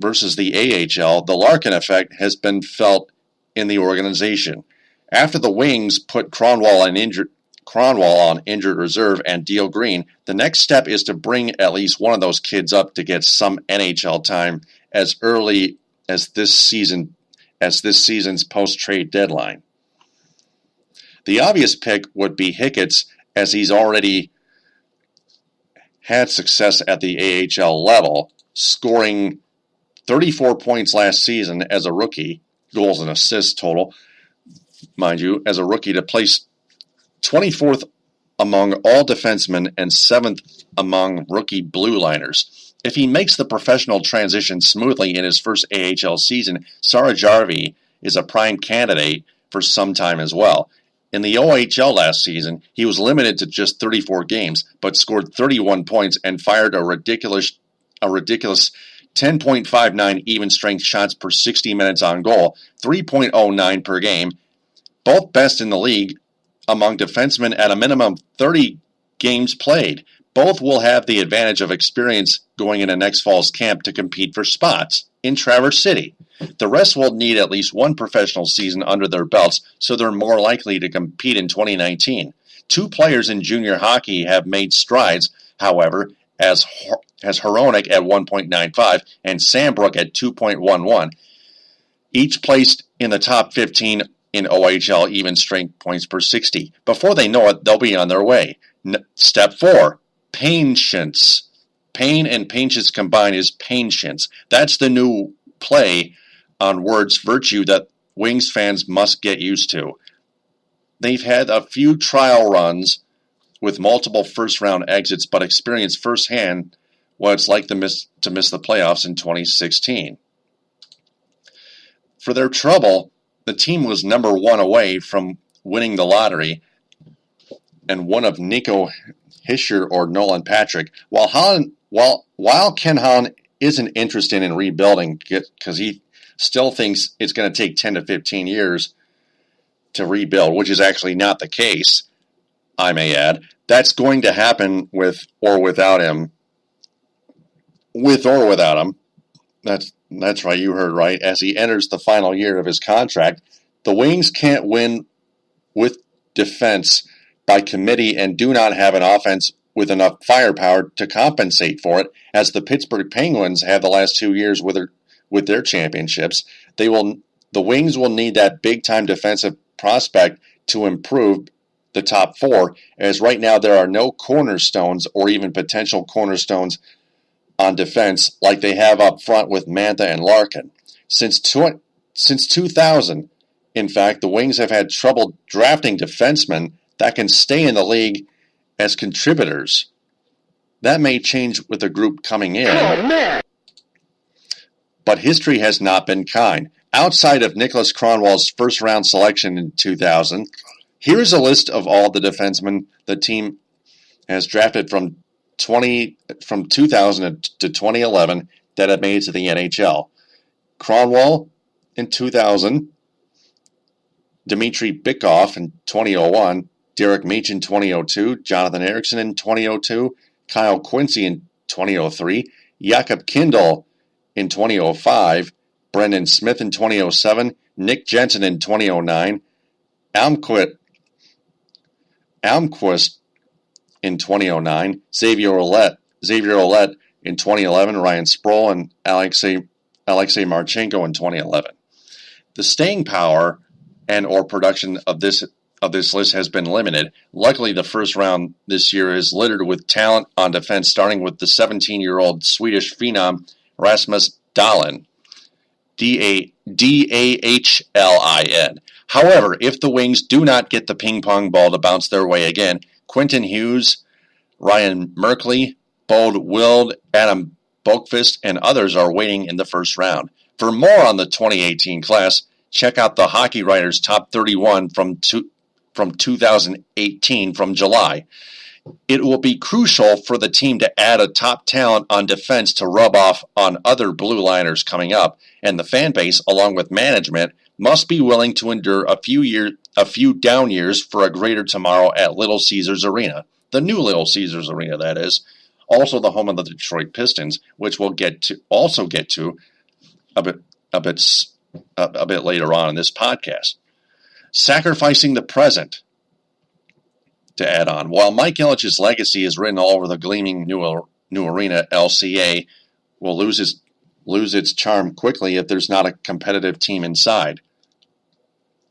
versus the AHL, the Larkin effect has been felt in the organization. After the Wings put Cronwall on injured reserve and deal Green, the next step is to bring at least one of those kids up to get some NHL time as early as this season's post-trade deadline. The obvious pick would be Hicketts, as he's already had success at the AHL level, scoring 34 points last season as a rookie, goals and assists total, mind you, as a rookie, to place 24th among all defensemen and 7th among rookie blue liners. If he makes the professional transition smoothly in his first AHL season, Sarajarvi is a prime candidate for some time as well. In the OHL last season, he was limited to just 34 games, but scored 31 points and fired a ridiculous 10.59 even-strength shots per 60 minutes on goal, 3.09 per game, both best in the league among defensemen at a minimum of 30 games played. Both will have the advantage of experience going into next fall's camp to compete for spots in Traverse City. The rest will need at least one professional season under their belts, so they're more likely to compete in 2019. 2 players in junior hockey have made strides, however, as Hronek at 1.95 and Sambrook at 2.11, each placed in the top 15 in OHL even strength points per 60. Before they know it, they'll be on their way. Step 4, patience. Pain and patience combined is patience. That's the new play on words virtue that Wings fans must get used to. They've had a few trial runs with multiple first-round exits, but experienced firsthand what it's like to miss the playoffs in 2016. For their trouble, the team was number 1 away from winning the lottery, and one of Nico Hischier or Nolan Patrick. While Ken Holland isn't interested in rebuilding because he still thinks it's going to take 10 to 15 years to rebuild, which is actually not the case, I may add. That's going to happen with or without him. With or without him. That's right, you heard right. As he enters the final year of his contract, the Wings can't win with defense by committee and do not have an offense with enough firepower to compensate for it, as the Pittsburgh Penguins have the last 2 years with their championships. The Wings will need that big-time defensive prospect to improve the top 4, as right now there are no cornerstones or even potential cornerstones on defense like they have up front with Mantha and Larkin. Since 2000, in fact, the Wings have had trouble drafting defensemen that can stay in the league as contributors. That may change with the group coming in. But history has not been kind. Outside of Nicholas Kronwall's first-round selection in 2000, here's a list of all the defensemen the team has drafted from 2000 to 2011 that have made it to the NHL. Kronwall in 2000, Dmitry Bykov in 2001, Derek Meach in 2002, Jonathan Erickson in 2002, Kyle Quincy in 2003, Jakob Kindl in 2005, Brendan Smith in 2007, Nick Jensen in 2009, Almquist in 2009, Xavier Ouellet in 2011, Ryan Sproul and Alexei Marchenko in 2011. The staying power and or production of this list has been limited. Luckily, the first round this year is littered with talent on defense, starting with the 17-year-old Swedish phenom Rasmus Dahlin, Dahlin. However, if the Wings do not get the ping-pong ball to bounce their way again, Quentin Hughes, Ryan Merkley, Bode Wild, Adam Boqvist, and others are waiting in the first round. For more on the 2018 class, check out the Hockey Writers Top 31 from 2018 from July. It will be crucial for the team to add a top talent on defense to rub off on other blue liners coming up, and the fan base, along with management, must be willing to endure a few down years for a greater tomorrow at Little Caesars Arena. The new Little Caesars Arena, that is. Also the home of the Detroit Pistons, which we'll get to a bit later on in this podcast. Sacrificing the present, to add on. While Mike Ilitch's legacy is written all over the gleaming new arena, LCA will lose its charm quickly if there's not a competitive team inside.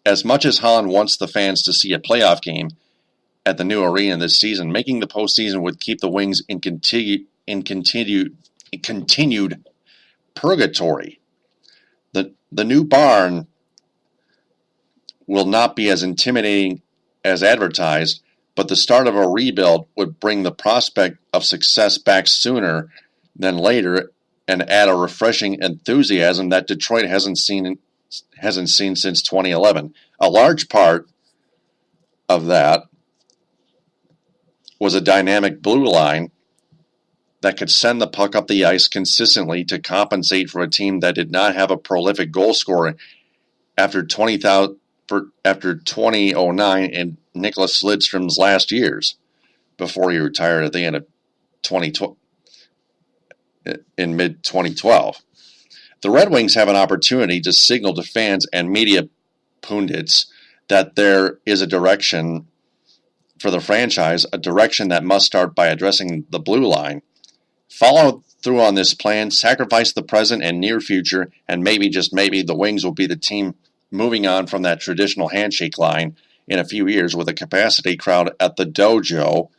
As much as Holland wants the fans to see a playoff game at the new arena this season, making the postseason would keep the Wings in continued purgatory. The new barn will not be as intimidating as advertised, but the start of a rebuild would bring the prospect of success back sooner than later and add a refreshing enthusiasm that Detroit hasn't seen since 2011. A large part of that was a dynamic blue line that could send the puck up the ice consistently to compensate for a team that did not have a prolific goal scorer after 2009 in Nicholas Lidstrom's last years, before he retired at the end of 2012, in mid-2012. The Red Wings have an opportunity to signal to fans and media pundits that there is a direction for the franchise, a direction that must start by addressing the blue line. Follow through on this plan, sacrifice the present and near future, and maybe, just maybe, the Wings will be the team moving on from that traditional handshake line in a few years with a capacity crowd at the dojo,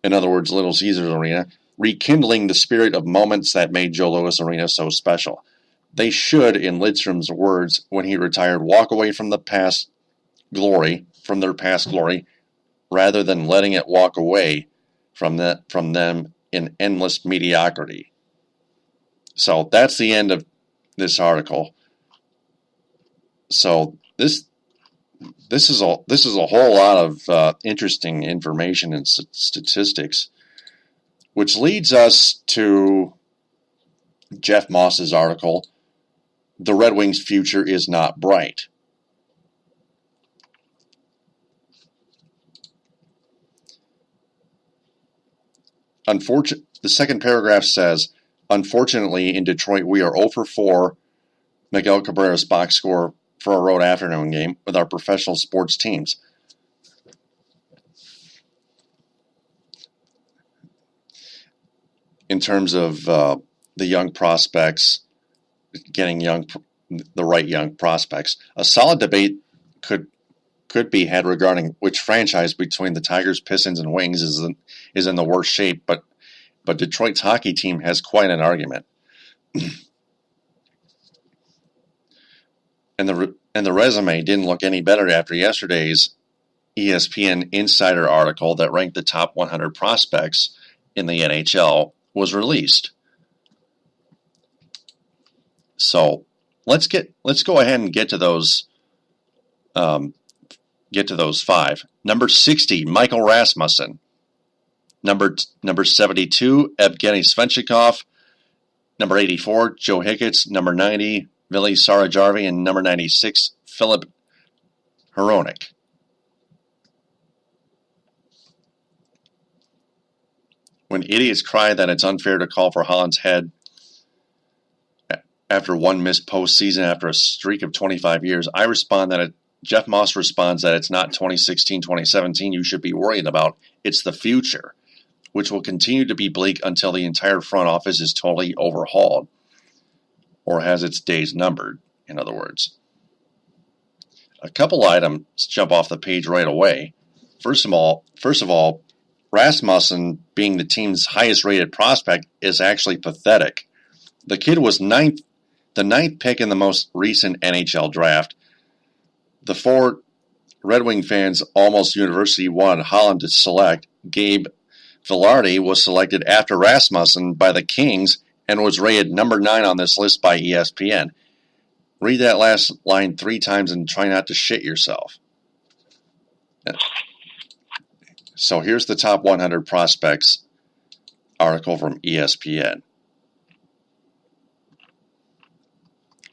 in other words, Little Caesars Arena, rekindling the spirit of moments that made Joe Louis Arena so special. They should, in Lidstrom's words when he retired, walk away from their past glory, rather than letting it walk away from them in endless mediocrity. So that's the end of this article. So this is a whole lot of interesting information and statistics, which leads us to Jeff Moss's article, "The Red Wings' Future is Not Bright." The second paragraph says, "Unfortunately, in Detroit, we are 0 for 4 Miguel Cabrera's box score for a road afternoon game with our professional sports teams. In terms of the young prospects, getting the right young prospects, a solid debate could be had regarding which franchise between the Tigers, Pistons, and Wings is in the worst shape, but Detroit's hockey team has quite an argument." And the resume didn't look any better after yesterday's ESPN Insider article that ranked the top 100 prospects in the NHL was released. So let's go ahead and get to those. Get to those 5. Number 60, Michael Rasmussen. Number 72, Evgeny Svechnikov. Number 84, Joe Hicketts. Number 90, Vili Sarajarvi. And number 96, Philip Hronek. When idiots cry that it's unfair to call for Holland's head after one missed postseason after a streak of 25 years, I respond that Jeff Moss responds that it's not 2016, 2017 you should be worried about. It's the future, which will continue to be bleak until the entire front office is totally overhauled, or has its days numbered, in other words. A couple items jump off the page right away. First of all, Rasmussen being the team's highest-rated prospect is actually pathetic. The kid was the ninth pick in the most recent NHL draft. The 4 Red Wing fans almost universally wanted Holland to select. Gabe Vilardi was selected after Rasmussen by the Kings and was rated number 9 on this list by ESPN. Read that last line 3 times and try not to shit yourself. So here's the top 100 prospects article from ESPN.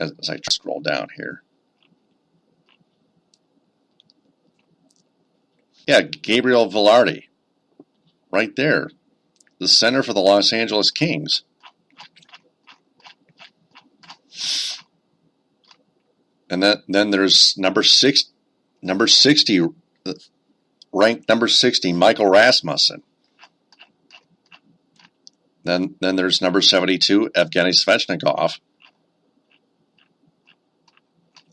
As I scroll down here. Yeah, Gabriel Vilardi. Right there. The center for the Los Angeles Kings. And then there's number 60, ranked number 60, Michael Rasmussen. Then there's number 72, Evgeny Svechnikov.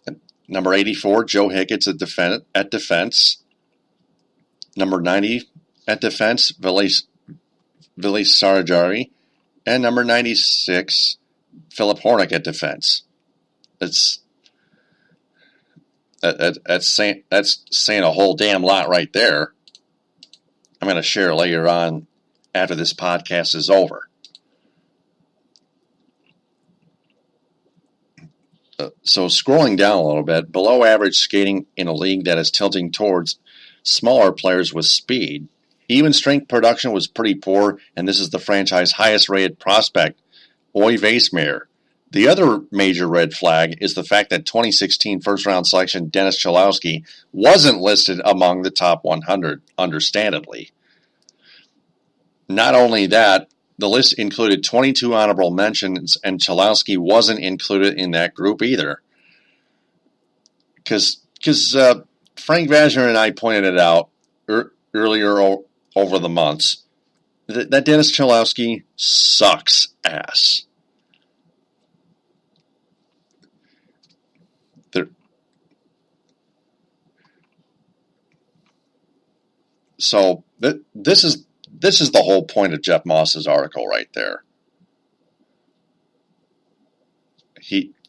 And number 84, Joe Hicketts at defense. Number 90 at defense, Vili Sarajarvi. And number 96, Philip Hronek at defense. That's saying a whole damn lot right there. I'm going to share later on after this podcast is over. So scrolling down a little bit, below average skating in a league that is tilting towards smaller players with speed. Even strength production was pretty poor, and this is the franchise's highest-rated prospect, Oy Vaismeier. The other major red flag is the fact that 2016 first-round selection Dennis Cholowski wasn't listed among the top 100, understandably. Not only that, the list included 22 honorable mentions, and Cholowski wasn't included in that group either. Because Frank Vazner and I pointed it out earlier over the months that Dennis Cholowski sucks ass. So this is the whole point of Jeff Moss's article right there.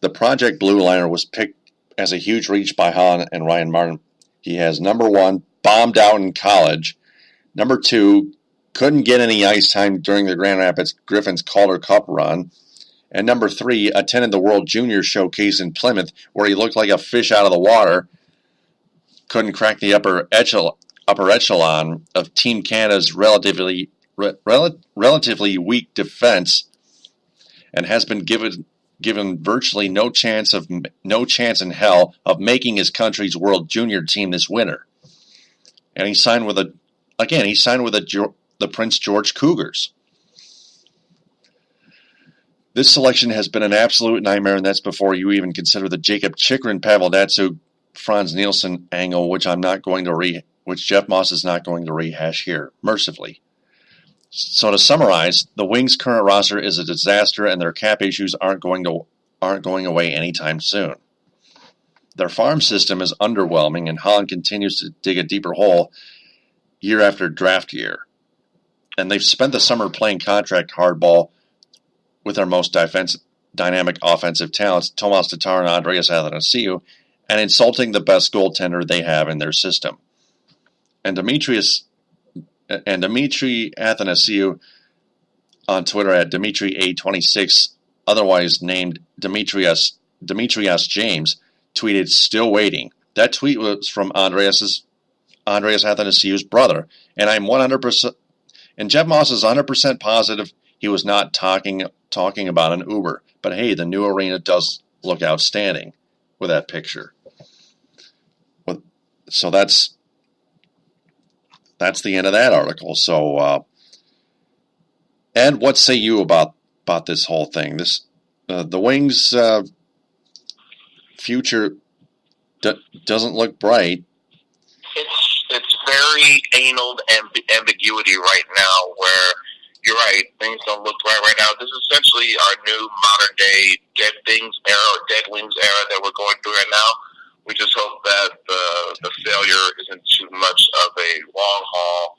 The Project Blue Liner was picked as a huge reach by Holland and Ryan Martin. He has number 1, bombed out in college. Number 2, couldn't get any ice time during the Grand Rapids Griffins Calder Cup run. And number 3, attended the World Junior Showcase in Plymouth, where he looked like a fish out of the water. Couldn't crack the upper echelon of Team Canada's relatively weak defense, and has been given virtually no chance in hell of making his country's World Junior team this winter. And he signed with the Prince George Cougars. This selection has been an absolute nightmare, and that's before you even consider the Jacob Chikrin, Pavel Datsyuk, Franz Nielsen angle, which Jeff Moss is not going to rehash here, mercifully. So to summarize, the Wings' current roster is a disaster, and their cap issues aren't going away anytime soon. Their farm system is underwhelming, and Holland continues to dig a deeper hole year after draft year. And they've spent the summer playing contract hardball with their most dynamic offensive talents, Tomas Tatar and Andreas Athanasiou, and insulting the best goaltender they have in their system. And Dimitri Athanasiou on Twitter at DimitriA26, otherwise named Demetrius James, tweeted, "Still waiting." That tweet was from Andreas Athanasiou's brother, and I'm 100%. And Jeff Moss is 100% positive he was not talking about an Uber. But hey, the new arena does look outstanding with that picture. So that's the end of that article. So, Ed, what say you about this whole thing? The Wings' future doesn't look bright. It's very anal ambiguity right now, where you're right, things don't look right now. This is essentially our new modern day dead things era, or dead wings era that we're going through right now. We just hope that the failure isn't too much of a long haul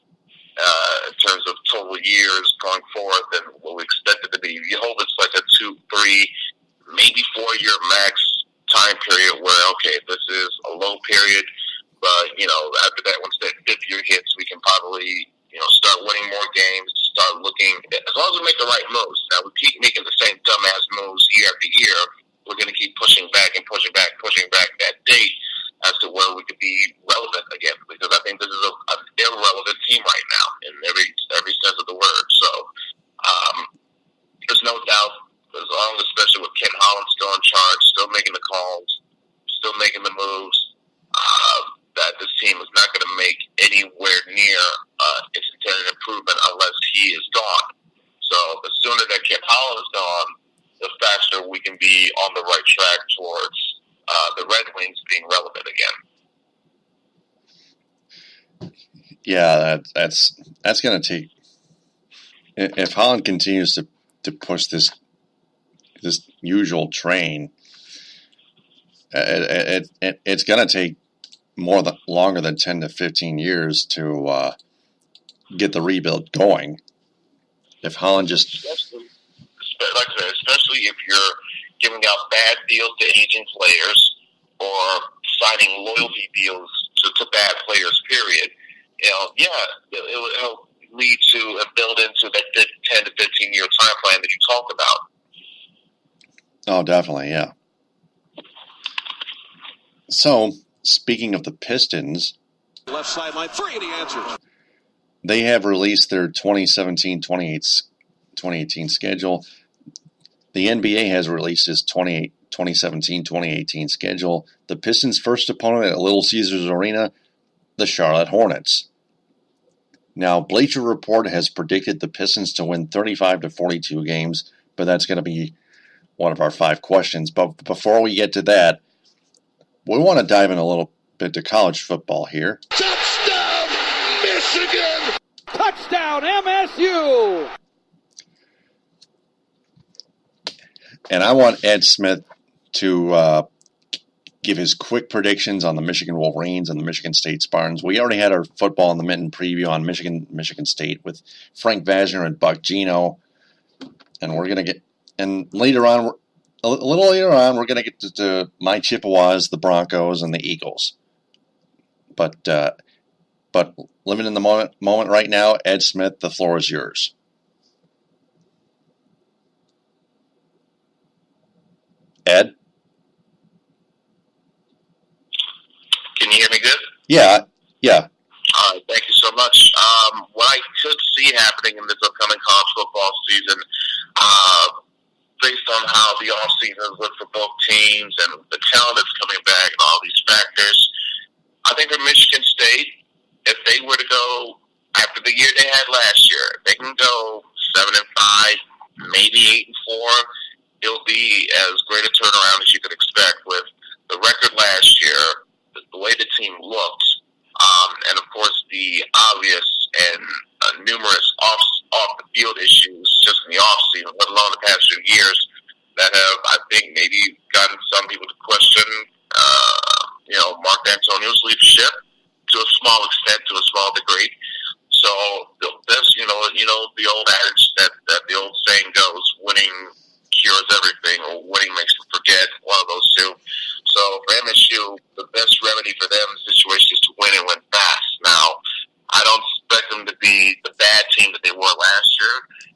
in terms of total years going forward than what we expect it to be. You hope it's like a 2, 3, maybe 4-year max time period where, okay, this is a low period, but, after that, once that 5th year hits, we can probably, start winning more games, start looking, as long as we make the right moves. Now, we keep making the same dumbass moves year after year, we're going to keep pushing back that date as to where we could be relevant again, because I think this is an irrelevant team right now in every sense of the word. So there's no doubt, as long as, especially with Ken Holland still in charge, still making the calls, still making the moves, that this team is not going to make anywhere near its intended improvement unless he is gone. So the sooner that Ken Holland is gone, the faster we can be on the right track towards the Red Wings being relevant again. Yeah, that's going to take. If Holland continues to push this usual train, it's going to take longer than 10 to 15 years to get the rebuild going. If Holland just, like I said, especially if you're giving out bad deals to aging players or signing loyalty deals to bad players, period, it'll lead to and build into that 10 to 15 year time plan that you talked about. Oh, definitely, yeah. So, speaking of the Pistons, Left sideline 3, and he answers. They have released their 2017-2018 schedule. The NBA has released its 2017-2018 schedule. The Pistons' first opponent at Little Caesars Arena, the Charlotte Hornets. Now, Bleacher Report has predicted the Pistons to win 35 to 42 games, but that's going to be one of our 5 questions. But before we get to that, we want to dive in a little bit to college football here. Touchdown, Michigan! Touchdown, MSU! And I want Ed Smith to give his quick predictions on the Michigan Wolverines and the Michigan State Spartans. We already had our football in the mitten preview on Michigan State with Frank Vazner and Buck Gino, and we're gonna get. And later on, a little later on, we're gonna get to my Chippewas, the Broncos, and the Eagles. But But living in the moment right now, Ed Smith, the floor is yours. Ed? Can you hear me good? Yeah. All right, thank you so much. What I could see happening in this upcoming college football season, based on how the offseason looked for both teams and the talent that's coming back and all these factors, I think for Michigan State, if they were to go after the year they had last year, they can go 7-5, maybe 8-4. It'll be as great a turnaround as you could expect with the record last year, the way the team looked, and of course the obvious and numerous off the field issues just in the off season, let alone the past few years, that have, I think, maybe gotten some people to question, Mark D'Antonio's leadership to a small extent, to a small degree. So that's the old adage that the old saying goes, winning cures everything, or winning makes you forget, one of those two. So for MSU, the best remedy for them in the situation is to win and win fast. Now, I don't expect them to be the bad team that they were last year.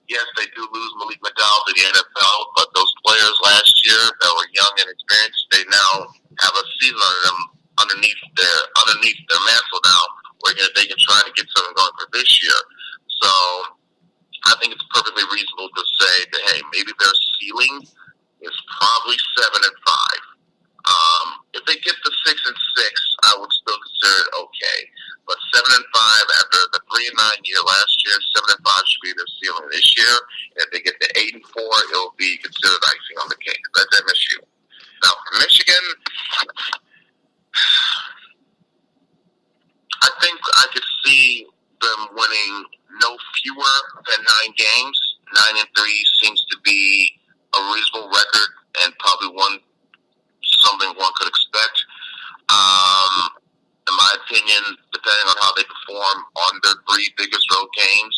Yes, they do lose Malik McDowell to the NFL, but those players last year that were young and experienced, they now have a season under them, underneath their mantle now, where they can try to get something going for this year. So I think it's perfectly reasonable to say that, hey, maybe their ceiling is probably 7-5. If they get to 6-6, I would still consider it okay. But 7-5 after the 3-9 year last year, 7-5 should be their ceiling this year. And if they get to 8-4, it'll be considered icing on the cake. That's MSU. Now for Michigan, I think I could see them winning no fewer than 9 games. 9-3 seems to be a reasonable record and probably something one could expect. In my opinion, depending on how they perform on their 3 biggest road games,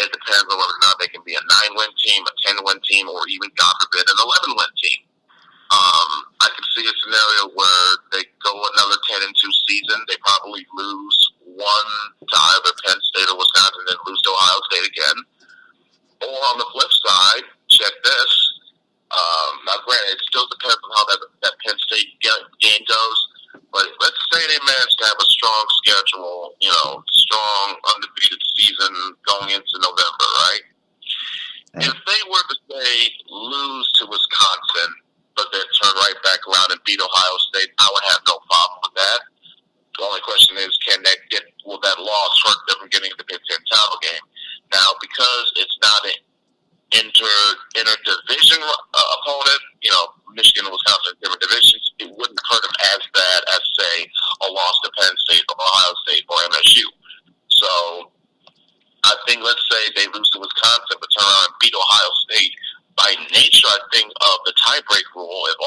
it depends on whether or not they can be a 9-win team, a 10-win team, or even, God forbid, an 11-win team. I could see a scenario where they go another 10-2 season. They probably lose one to either Penn State or Wisconsin, then lose to Ohio State again. Or on the flip side, check this. Now, granted, it still depends on how that Penn State game goes. But let's say they manage to have a strong schedule, strong undefeated season going into November, right? If they were to say lose to Wisconsin, but then turn right back around and beat Ohio State, I would have no problem with that. The only question is, will that loss hurt them from getting the Big Ten title game? Now, because it's not an interdivision opponent, Michigan and Wisconsin are different divisions, it wouldn't hurt them as bad as, say, a loss to Penn State or Ohio State or MSU. So I think, let's say they lose to Wisconsin but turn around and beat Ohio State. By nature, I think, of the tiebreak rule, if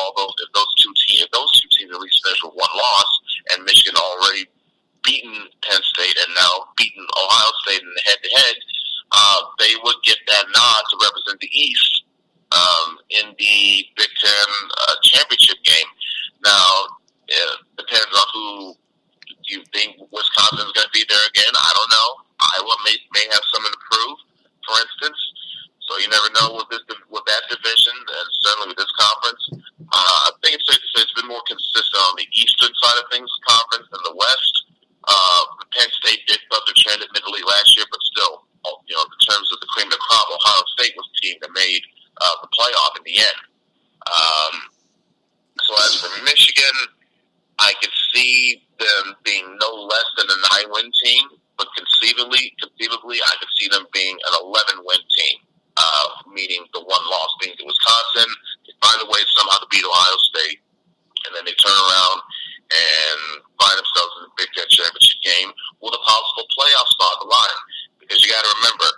those two teams at least finish with one loss, and Michigan already beaten Penn State and now beaten Ohio State in the head-to-head, they would get that nod to represent the East in the Big Ten championship game. Now, it depends on who you think Wisconsin's going to be there again. I don't know. Iowa may have something to prove, for instance. So you never know with that division, and certainly with this conference. I think it's safe to say it's been more consistent on the eastern side of things, conference, than the West. Penn State did up the trend admittedly last year, but still, in terms of the cream of the crop, Ohio State was the team that made the playoff in the end. So as for Michigan, I could see them being no less than a 9-win team, but conceivably, I could see them being an 11-win team. Meaning the one loss being to Wisconsin. They find a way somehow to beat Ohio State, and then they turn around and find themselves in the Big Ten championship game with a possible playoff spot on the line. Because you got to remember,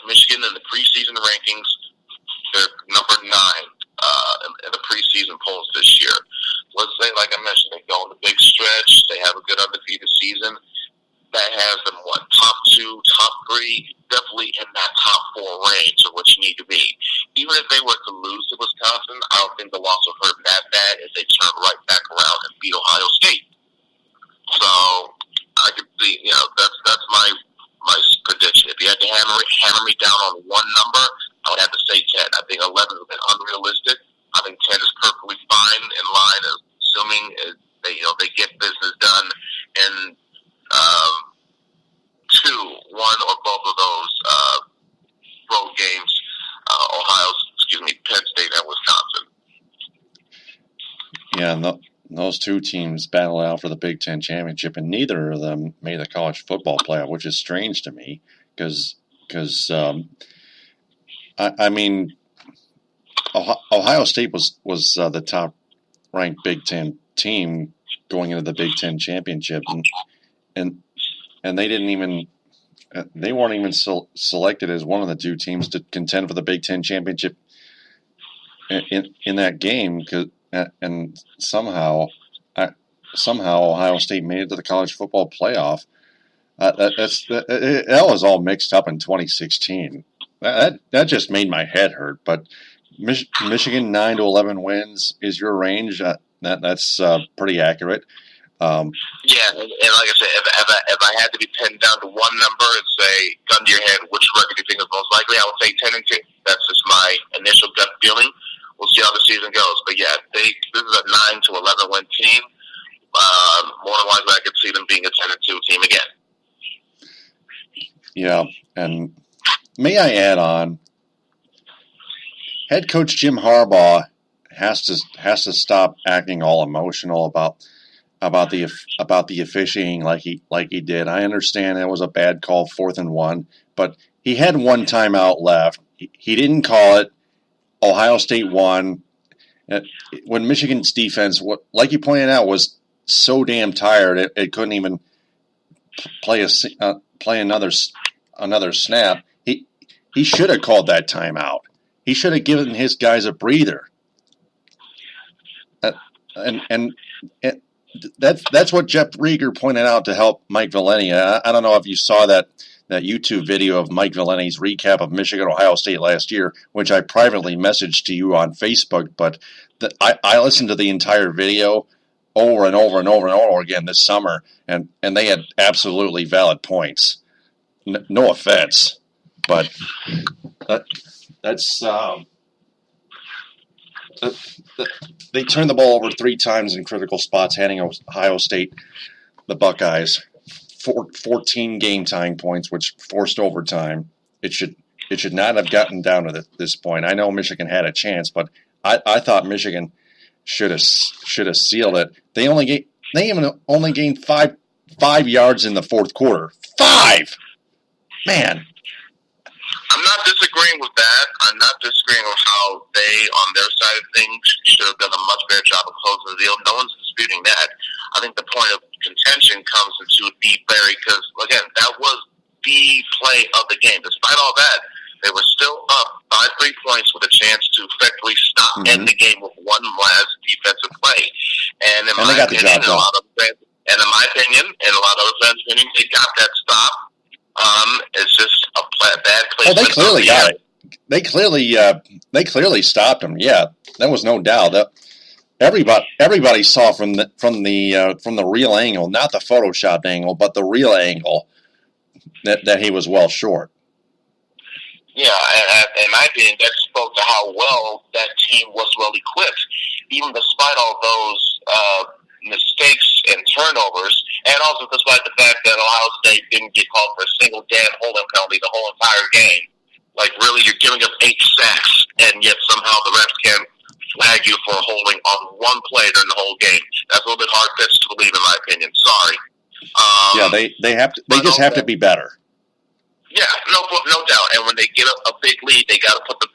Michigan in the preseason rankings, they're number 9 in the preseason polls this year. Let's say, like I mentioned, they go on the big stretch, they have a good undefeated season. That has them, top 2, top 3, definitely in that top 4 range of what you need to be. Even if they were to lose to Wisconsin, I don't think the loss will hurt them that bad if they turn right back around and beat Ohio State. So I could see, me down on one number, I would have to say 10. I think 11 is a bit unrealistic. I think 10 is perfectly fine in line, assuming they get business done in one or both of those road games, Penn State and Wisconsin. Yeah, and those two teams battle out for the Big Ten championship, and neither of them made the college football playoff, which is strange to me because I mean, Ohio State was the top ranked Big Ten team going into the Big Ten championship, and they weren't even selected as one of the two teams to contend for the Big Ten championship in that game, and somehow Ohio State made it to the college football playoff. That was all mixed up in 2016. That just made my head hurt. But Michigan 9 to 11 wins is your range. That's pretty accurate. Yeah, and like I said, if I had to be pinned down to one number and say, gun to your head, which record do you think is most likely, I would say 10-2. That's just my initial gut feeling. We'll see how the season goes. But yeah, this is a 9 to 11 win team. More than likely, I could see them being a 10-2 team again. Yeah, and may I add on, head coach Jim Harbaugh has to stop acting all emotional about the officiating like he did. I understand it was a bad call, 4th and 1, but he had one timeout left. He didn't call it. Ohio State won. When Michigan's defense, like you pointed out, was so damn tired it couldn't even play another snap. He should have called that timeout. He should have given his guys a breather. And that's what Jeff Rieger pointed out to help Mike Valeni. I don't know if you saw that YouTube video of Mike Valeni's recap of Michigan-Ohio State last year, which I privately messaged to you on Facebook, but I listened to the entire video over and over and over and over again this summer, and they had absolutely valid points. No offense, but that's they turned the ball over 3 times in critical spots, handing Ohio State the Buckeyes 14 game-tying points, which forced overtime. It should not have gotten down to this point. I know Michigan had a chance, but I thought Michigan should have sealed it. They only gained 5 yards in the fourth quarter. 5! Man. I'm not disagreeing with that. I'm not disagreeing with how they, on their side of things, should have done a much better job of closing the deal. No one's disputing that. I think the point of contention comes into deep Barry because, again, that was the play of the game. Despite all that, they were still up by 3 points with a chance to effectively stop end the game with one last defensive play. And in my opinion, and a lot of fans' opinion, they got that stop. It's just a bad placement. Oh, they clearly got it. They clearly stopped him. Yeah, there was no doubt. Everybody saw from the real angle, not the photoshopped angle, but the real angle, that he was well short. Yeah, in my opinion, that spoke to how well that team was well equipped, even despite all those mistakes and turnovers, and also despite the fact that Ohio State didn't get called for a single damn holding penalty the whole entire game. Like, really, you're giving up 8 sacks, and yet somehow the refs can flag you for holding on one play during the whole game. That's a little bit hard-fetched to believe, in my opinion. Sorry. Yeah, they just have to be better. Yeah, no doubt. And when they get a big lead, they got to put their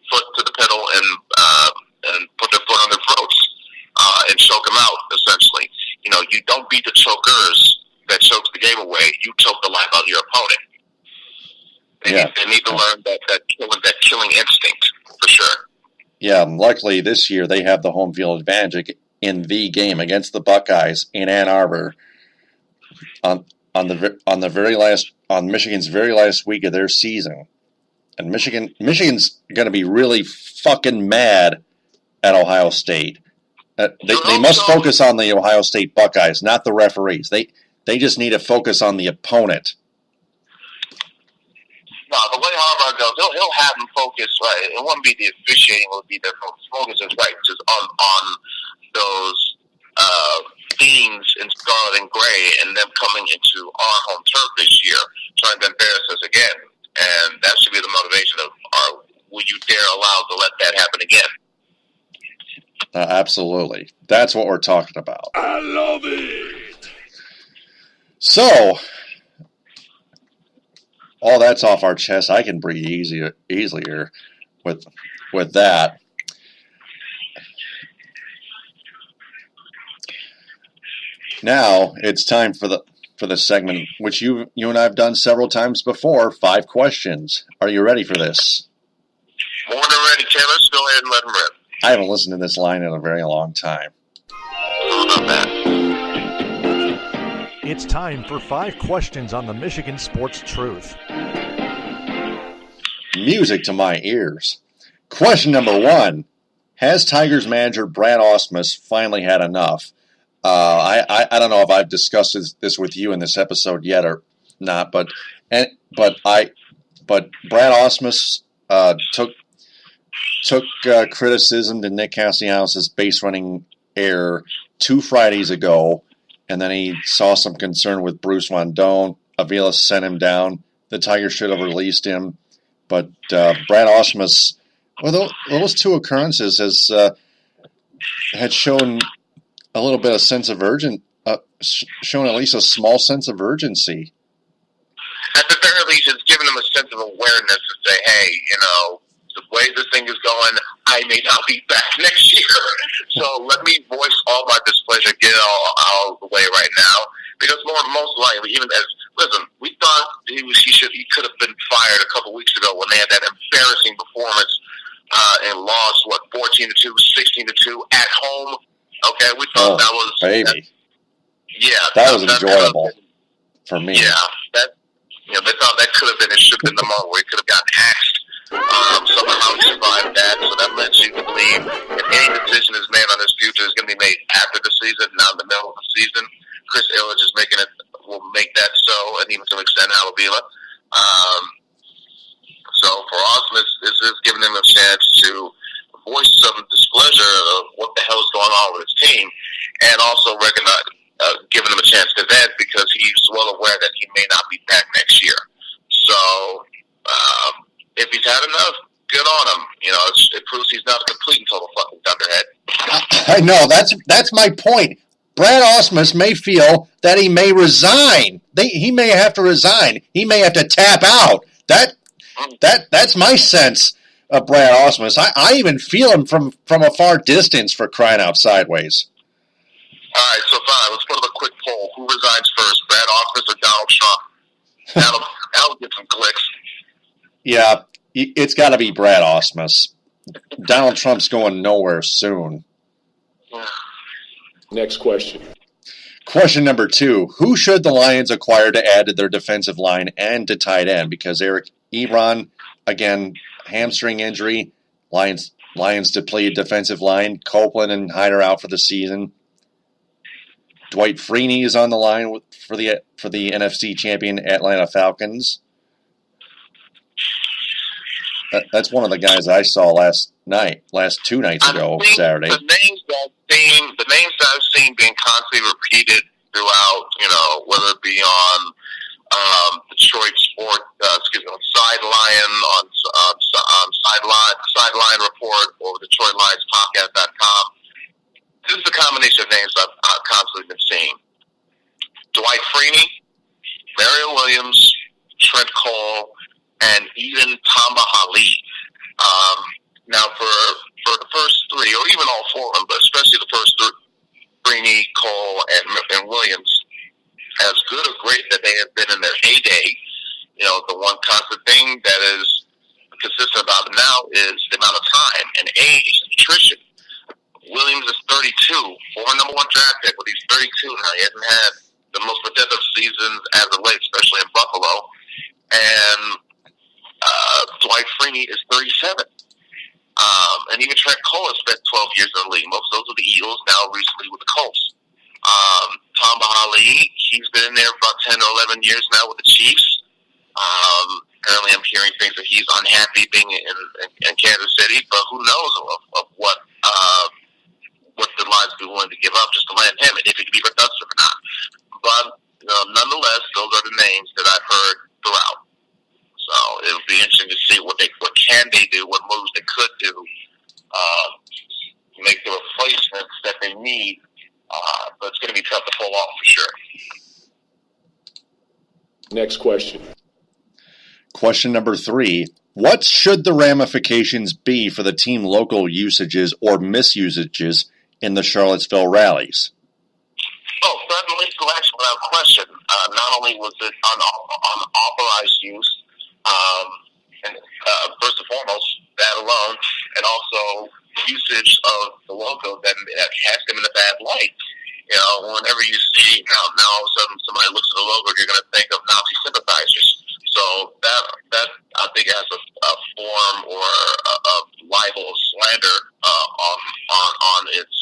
foot to the pedal and put their foot on their throats and choke them out. Essentially, you don't beat the chokers that chokes the game away. You choke the life out of your opponent. They need to learn that killing instinct for sure. Yeah, luckily this year they have the home field advantage in the game against the Buckeyes in Ann Arbor on Michigan's very last week of their season. And Michigan's going to be really fucking mad at Ohio State. They must focus on the Ohio State Buckeyes, not the referees. They just need to focus on the opponent. No, the way Harbaugh goes, he'll have them focus, right? It wouldn't be the officiating, it would be their focus is right, just on those themes in scarlet and gray, and them coming into our home turf this year, trying to embarrass us again. And that should be the motivation of, will you dare allow to let that happen again? Absolutely. That's what we're talking about. I love it. So, all that's off our chest. I can breathe easier with that. Now it's time for the segment which you and I have done several times before. 5 questions. Are you ready for this? More than ready, Taylor. Let's go ahead and let him rip. I haven't listened to this line in a very long time. Not bad. It's time for 5 questions on the Michigan Sports Truth. Music to my ears. Question number 1. Has Tigers manager Brad Ausmus finally had enough? I don't know if I've discussed this with you in this episode yet or not, but Brad Ausmus took criticism to Nick Castellanos' base running error 2 Fridays ago, and then he saw some concern with Bruce Rondon. Avila sent him down. The Tigers should have released him, but Brad Ausmus, well, those 2 occurrences had shown a little bit of sense of shown at least a small sense of urgency. At the very least, it's given them a sense of awareness to say, hey, the way this thing is going, I may not be back next year. So let me voice all my displeasure, get it all out of the way right now. Because most likely, even listen, we thought he could have been fired a couple weeks ago when they had that embarrassing performance and lost, 14-2, 16-2 at home. Okay, we thought that was... baby. That was enjoyable for me. Yeah, they thought that could have been, it should have been the moment where he could have gotten axed. Somehow he survived that, so that lets you believe if any decision is made on his future is going to be made after the season, not in the middle of the season. Chris Illich will make that so, and even to an extent Avila. So for Ausmus, this is giving him a chance to voice some displeasure of what the hell is going on with his team, and also recognize, giving him a chance to vent because he's well aware that he may not be back next year. So if he's had enough, good on him. It proves he's not a complete and total fucking dunderhead. I know, that's my point. Brad Ausmus may feel that he may resign. He may have to resign. He may have to tap out. That's my sense of Brad Ausmus. I even feel him from a far distance, for crying out sideways. All right, so fine. Let's put up a quick poll. Who resigns first, Brad Ausmus or Donald Trump? That'll get some clicks. Yeah, it's got to be Brad Ausmus. Donald Trump's going nowhere soon. Next question. Question number 2. Who should the Lions acquire to add to their defensive line and to tight end? Because Eric Ebron, again, hamstring injury. Lions depleted defensive line. Copeland and Hyder out for the season. Dwight Freeney is on the line for the NFC champion Atlanta Falcons. That's one of the guys I saw last 2 nights ago, Saturday. The names I've seen being constantly repeated throughout, whether it be on Detroit Sport, Sideline Report or Detroit Lions Podcast.com. This is the combination of names I've constantly been seeing. Dwight Freeney, Mario Williams, Trent Cole, and even Tamba Hali. Now, for the first 3, or even all 4 of them, but especially the first 3, Freeney, Cole, and Williams, as good or great that they have been in their heyday, the one constant thing that is consistent about them now is the amount of time and age and nutrition. Williams is 32, former number 1 draft pick, but he's 32 now. He hasn't had the most productive seasons as of late, especially in Buffalo. And Dwight Freeney is 37. And even Trent Cole has spent 12 years in the league. Most of those are the Eagles, now recently with the Colts. Tamba Hali, he's been in there for about 10 or 11 years now with the Chiefs. Apparently, I'm hearing things that he's unhappy being in Kansas City, but who knows of what the Lions would be willing to give up just to land him, and if he can be productive or not. But nonetheless, those are the names that I've heard throughout. So it would be interesting to see what can they do, what moves they could do to make the replacements that they need. But it's going to be tough to pull off for sure. Next question. Question number 3. What should the ramifications be for the team local usages or misusages in the Charlottesville rallies? Oh, certain legal action without question. Not only was it unauthorized use, and first and foremost, that alone, and also usage of the logo that has them in a bad light. You know, whenever you see now all of a sudden somebody looks at the logo, you're going to think of Nazi sympathizers. So that I think has a form or a libel of slander on its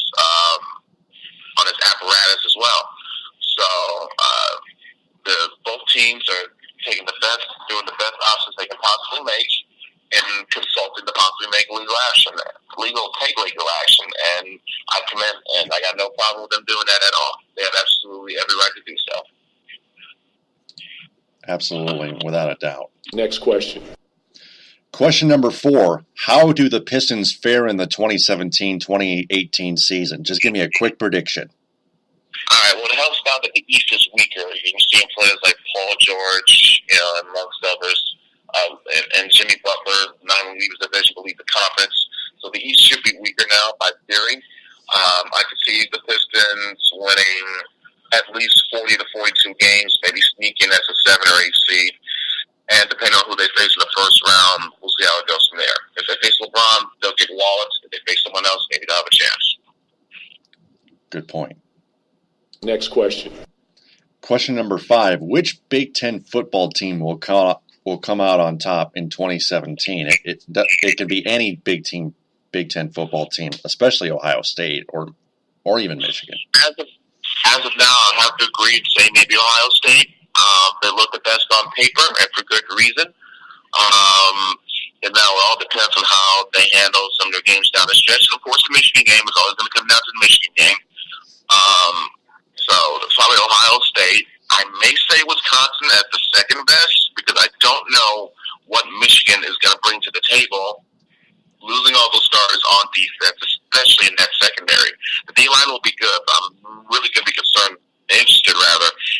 apparatus as well. So both teams are doing the best options they can possibly make, and consulting to possibly make legal action, and I commend, and I got no problem with them doing that at all. They have absolutely every right to do so. Absolutely, without a doubt. Next question. Question number 4. How do the Pistons fare in the 2017-2018 season? Just give me a quick prediction. All right, well, it helps now that the East is weaker. You can see players like Paul George, amongst others, and Jimmy Butler, not only leaves the division, but leaves the conference. So the East should be weaker now, by theory. I could see the Pistons winning at least 40 to 42 games, maybe sneaking as a 7 or 8 seed. And depending on who they face in the first round, we'll see how it goes from there. If they face LeBron, they'll get wallets. If they face someone else, maybe they'll have a chance. Good point. Next question. Question number 5. Which Big Ten football team will come out on top in 2017? It can be any Big Ten football team, especially Ohio State or even Michigan. As of now, I'd have to agree and say maybe Ohio State. They look the best on paper, and for good reason. And now it all depends on how they handle some of their games down the stretch. And of course, the Michigan game is always going to come down to the Michigan game. So it's probably Ohio State. I may say Wisconsin at the second best because I don't know what Michigan is going to bring to the table. Losing all those starters on defense, especially in that secondary. The D-line will be good, but I'm really going to be interested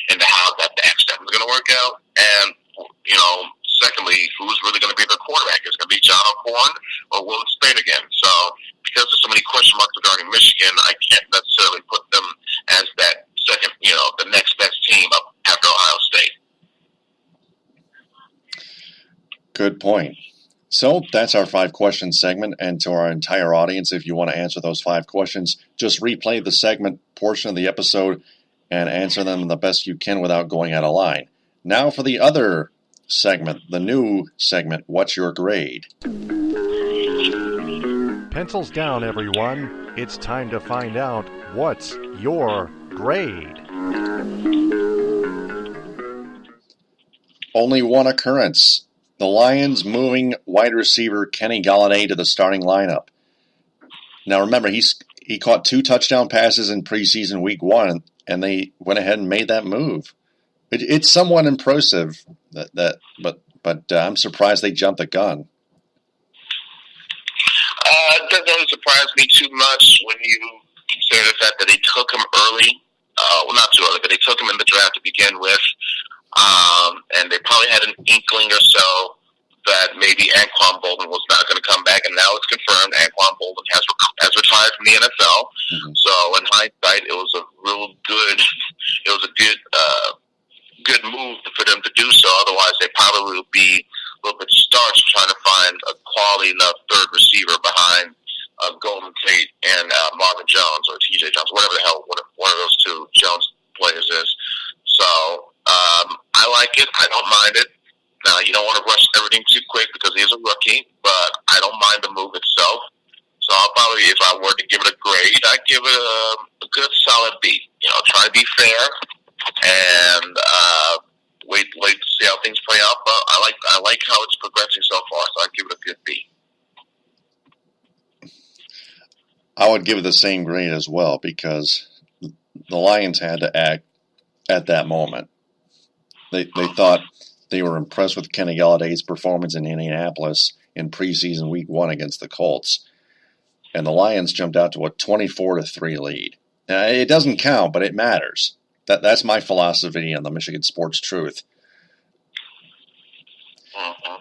in how that back step is going to work out. And, secondly, who's really going to be their quarterback? Is it going to be John O'Korn or Will Spade again? So because there's so many question marks regarding Michigan, I can't necessarily put them as that second, the next best team up after Ohio State. Good point. So that's our 5-question segment, and to our entire audience, if you want to answer those 5 questions, just replay the segment portion of the episode and answer them the best you can without going out of line. Now for the other segment, the new segment, What's Your Grade? Pencils down, everyone. It's time to find out what's your grade. Only one occurrence. The Lions moving wide receiver Kenny Galladay to the starting lineup. Now remember, he caught 2 touchdown passes in preseason week 1, and they went ahead and made that move. It's somewhat impressive, but I'm surprised they jumped the gun. It doesn't really surprise me too much when you consider the fact that they took him early. Not too early, but they took him in the draft to begin with. And they probably had an inkling or so that maybe Anquan Bolden was not going to come back, and now it's confirmed Anquan Bolden has retired from the NFL. Mm-hmm. So in hindsight, it was a good move for them to do so. Otherwise, they probably would be a little bit starched trying to find a quality enough third receiver behind Golden Tate and Marvin Jones or T.J. Jones, whatever the hell one of those 2 Jones players is. So I like it. I don't mind it. Now, you don't want to rush everything too quick because he is a rookie, but I don't mind the move itself. So I'll probably, if I were to give it a grade, I'd give it a good solid B. Try to be fair and wait to see how things play out. But I like how it's progressing so far, so I'd give it a good B. I would give it the same grade as well, because the Lions had to act at that moment. They thought they were impressed with Kenny Galladay's performance in Indianapolis in preseason week 1 against the Colts. And the Lions jumped out to a 24-3 lead. Now, it doesn't count, but it matters. That's my philosophy on the Michigan Sports Truth. Mm-hmm.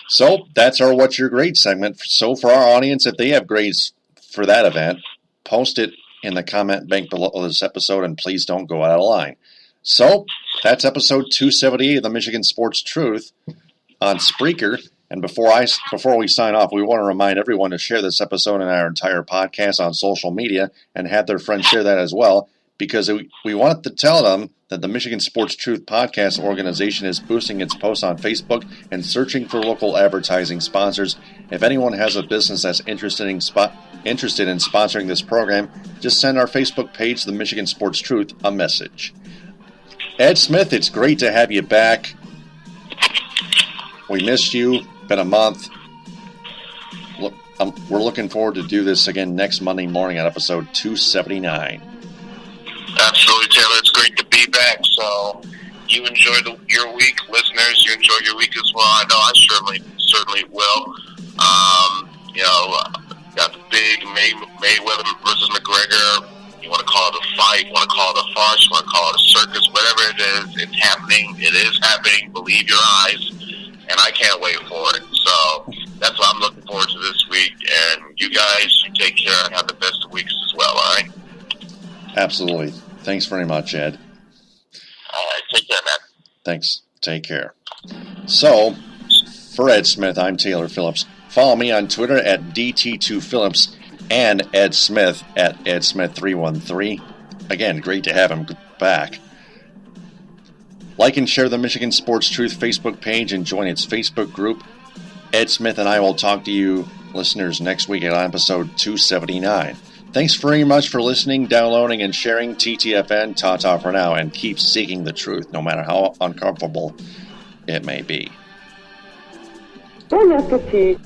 So that's our What's Your Grade segment. So for our audience, if they have grades for that event, post it in the comment bank below this episode, and please don't go out of line. So that's episode 278 of the Michigan Sports Truth on Spreaker. And before we sign off, we want to remind everyone to share this episode and our entire podcast on social media and have their friends share that as well, because we want to tell them that the Michigan Sports Truth podcast organization is boosting its posts on Facebook and searching for local advertising sponsors. If anyone has a business that's interested in sponsoring this program, just send our Facebook page, the Michigan Sports Truth, a message. Ed Smith, it's great to have you back. We missed you. Been a month. We're looking forward to do this again next Monday morning on episode 279. Absolutely, Taylor. It's great to be back. So you enjoy your week, listeners. You enjoy your week as well. I know I certainly will. Got the big Mayweather versus McGregor. You want to call it a fight, you want to call it a farce, you want to call it a circus, whatever it is, it's happening. It is happening. Believe your eyes. And I can't wait for it. So that's what I'm looking forward to this week. And you guys, you take care and have the best of weeks as well, all right? Absolutely. Thanks very much, Ed. All right. Take care, man. Thanks. Take care. So, for Ed Smith, I'm Taylor Phillips. Follow me on Twitter at DT2Phillips and Ed Smith at EdSmith313. Again, great to have him back. Like and share the Michigan Sports Truth Facebook page and join its Facebook group. Ed Smith and I will talk to you, listeners, next week on episode 279. Thanks very much for listening, downloading, and sharing TTFN. Ta-ta for now, and keep seeking the truth, no matter how uncomfortable it may be. Bon appétit.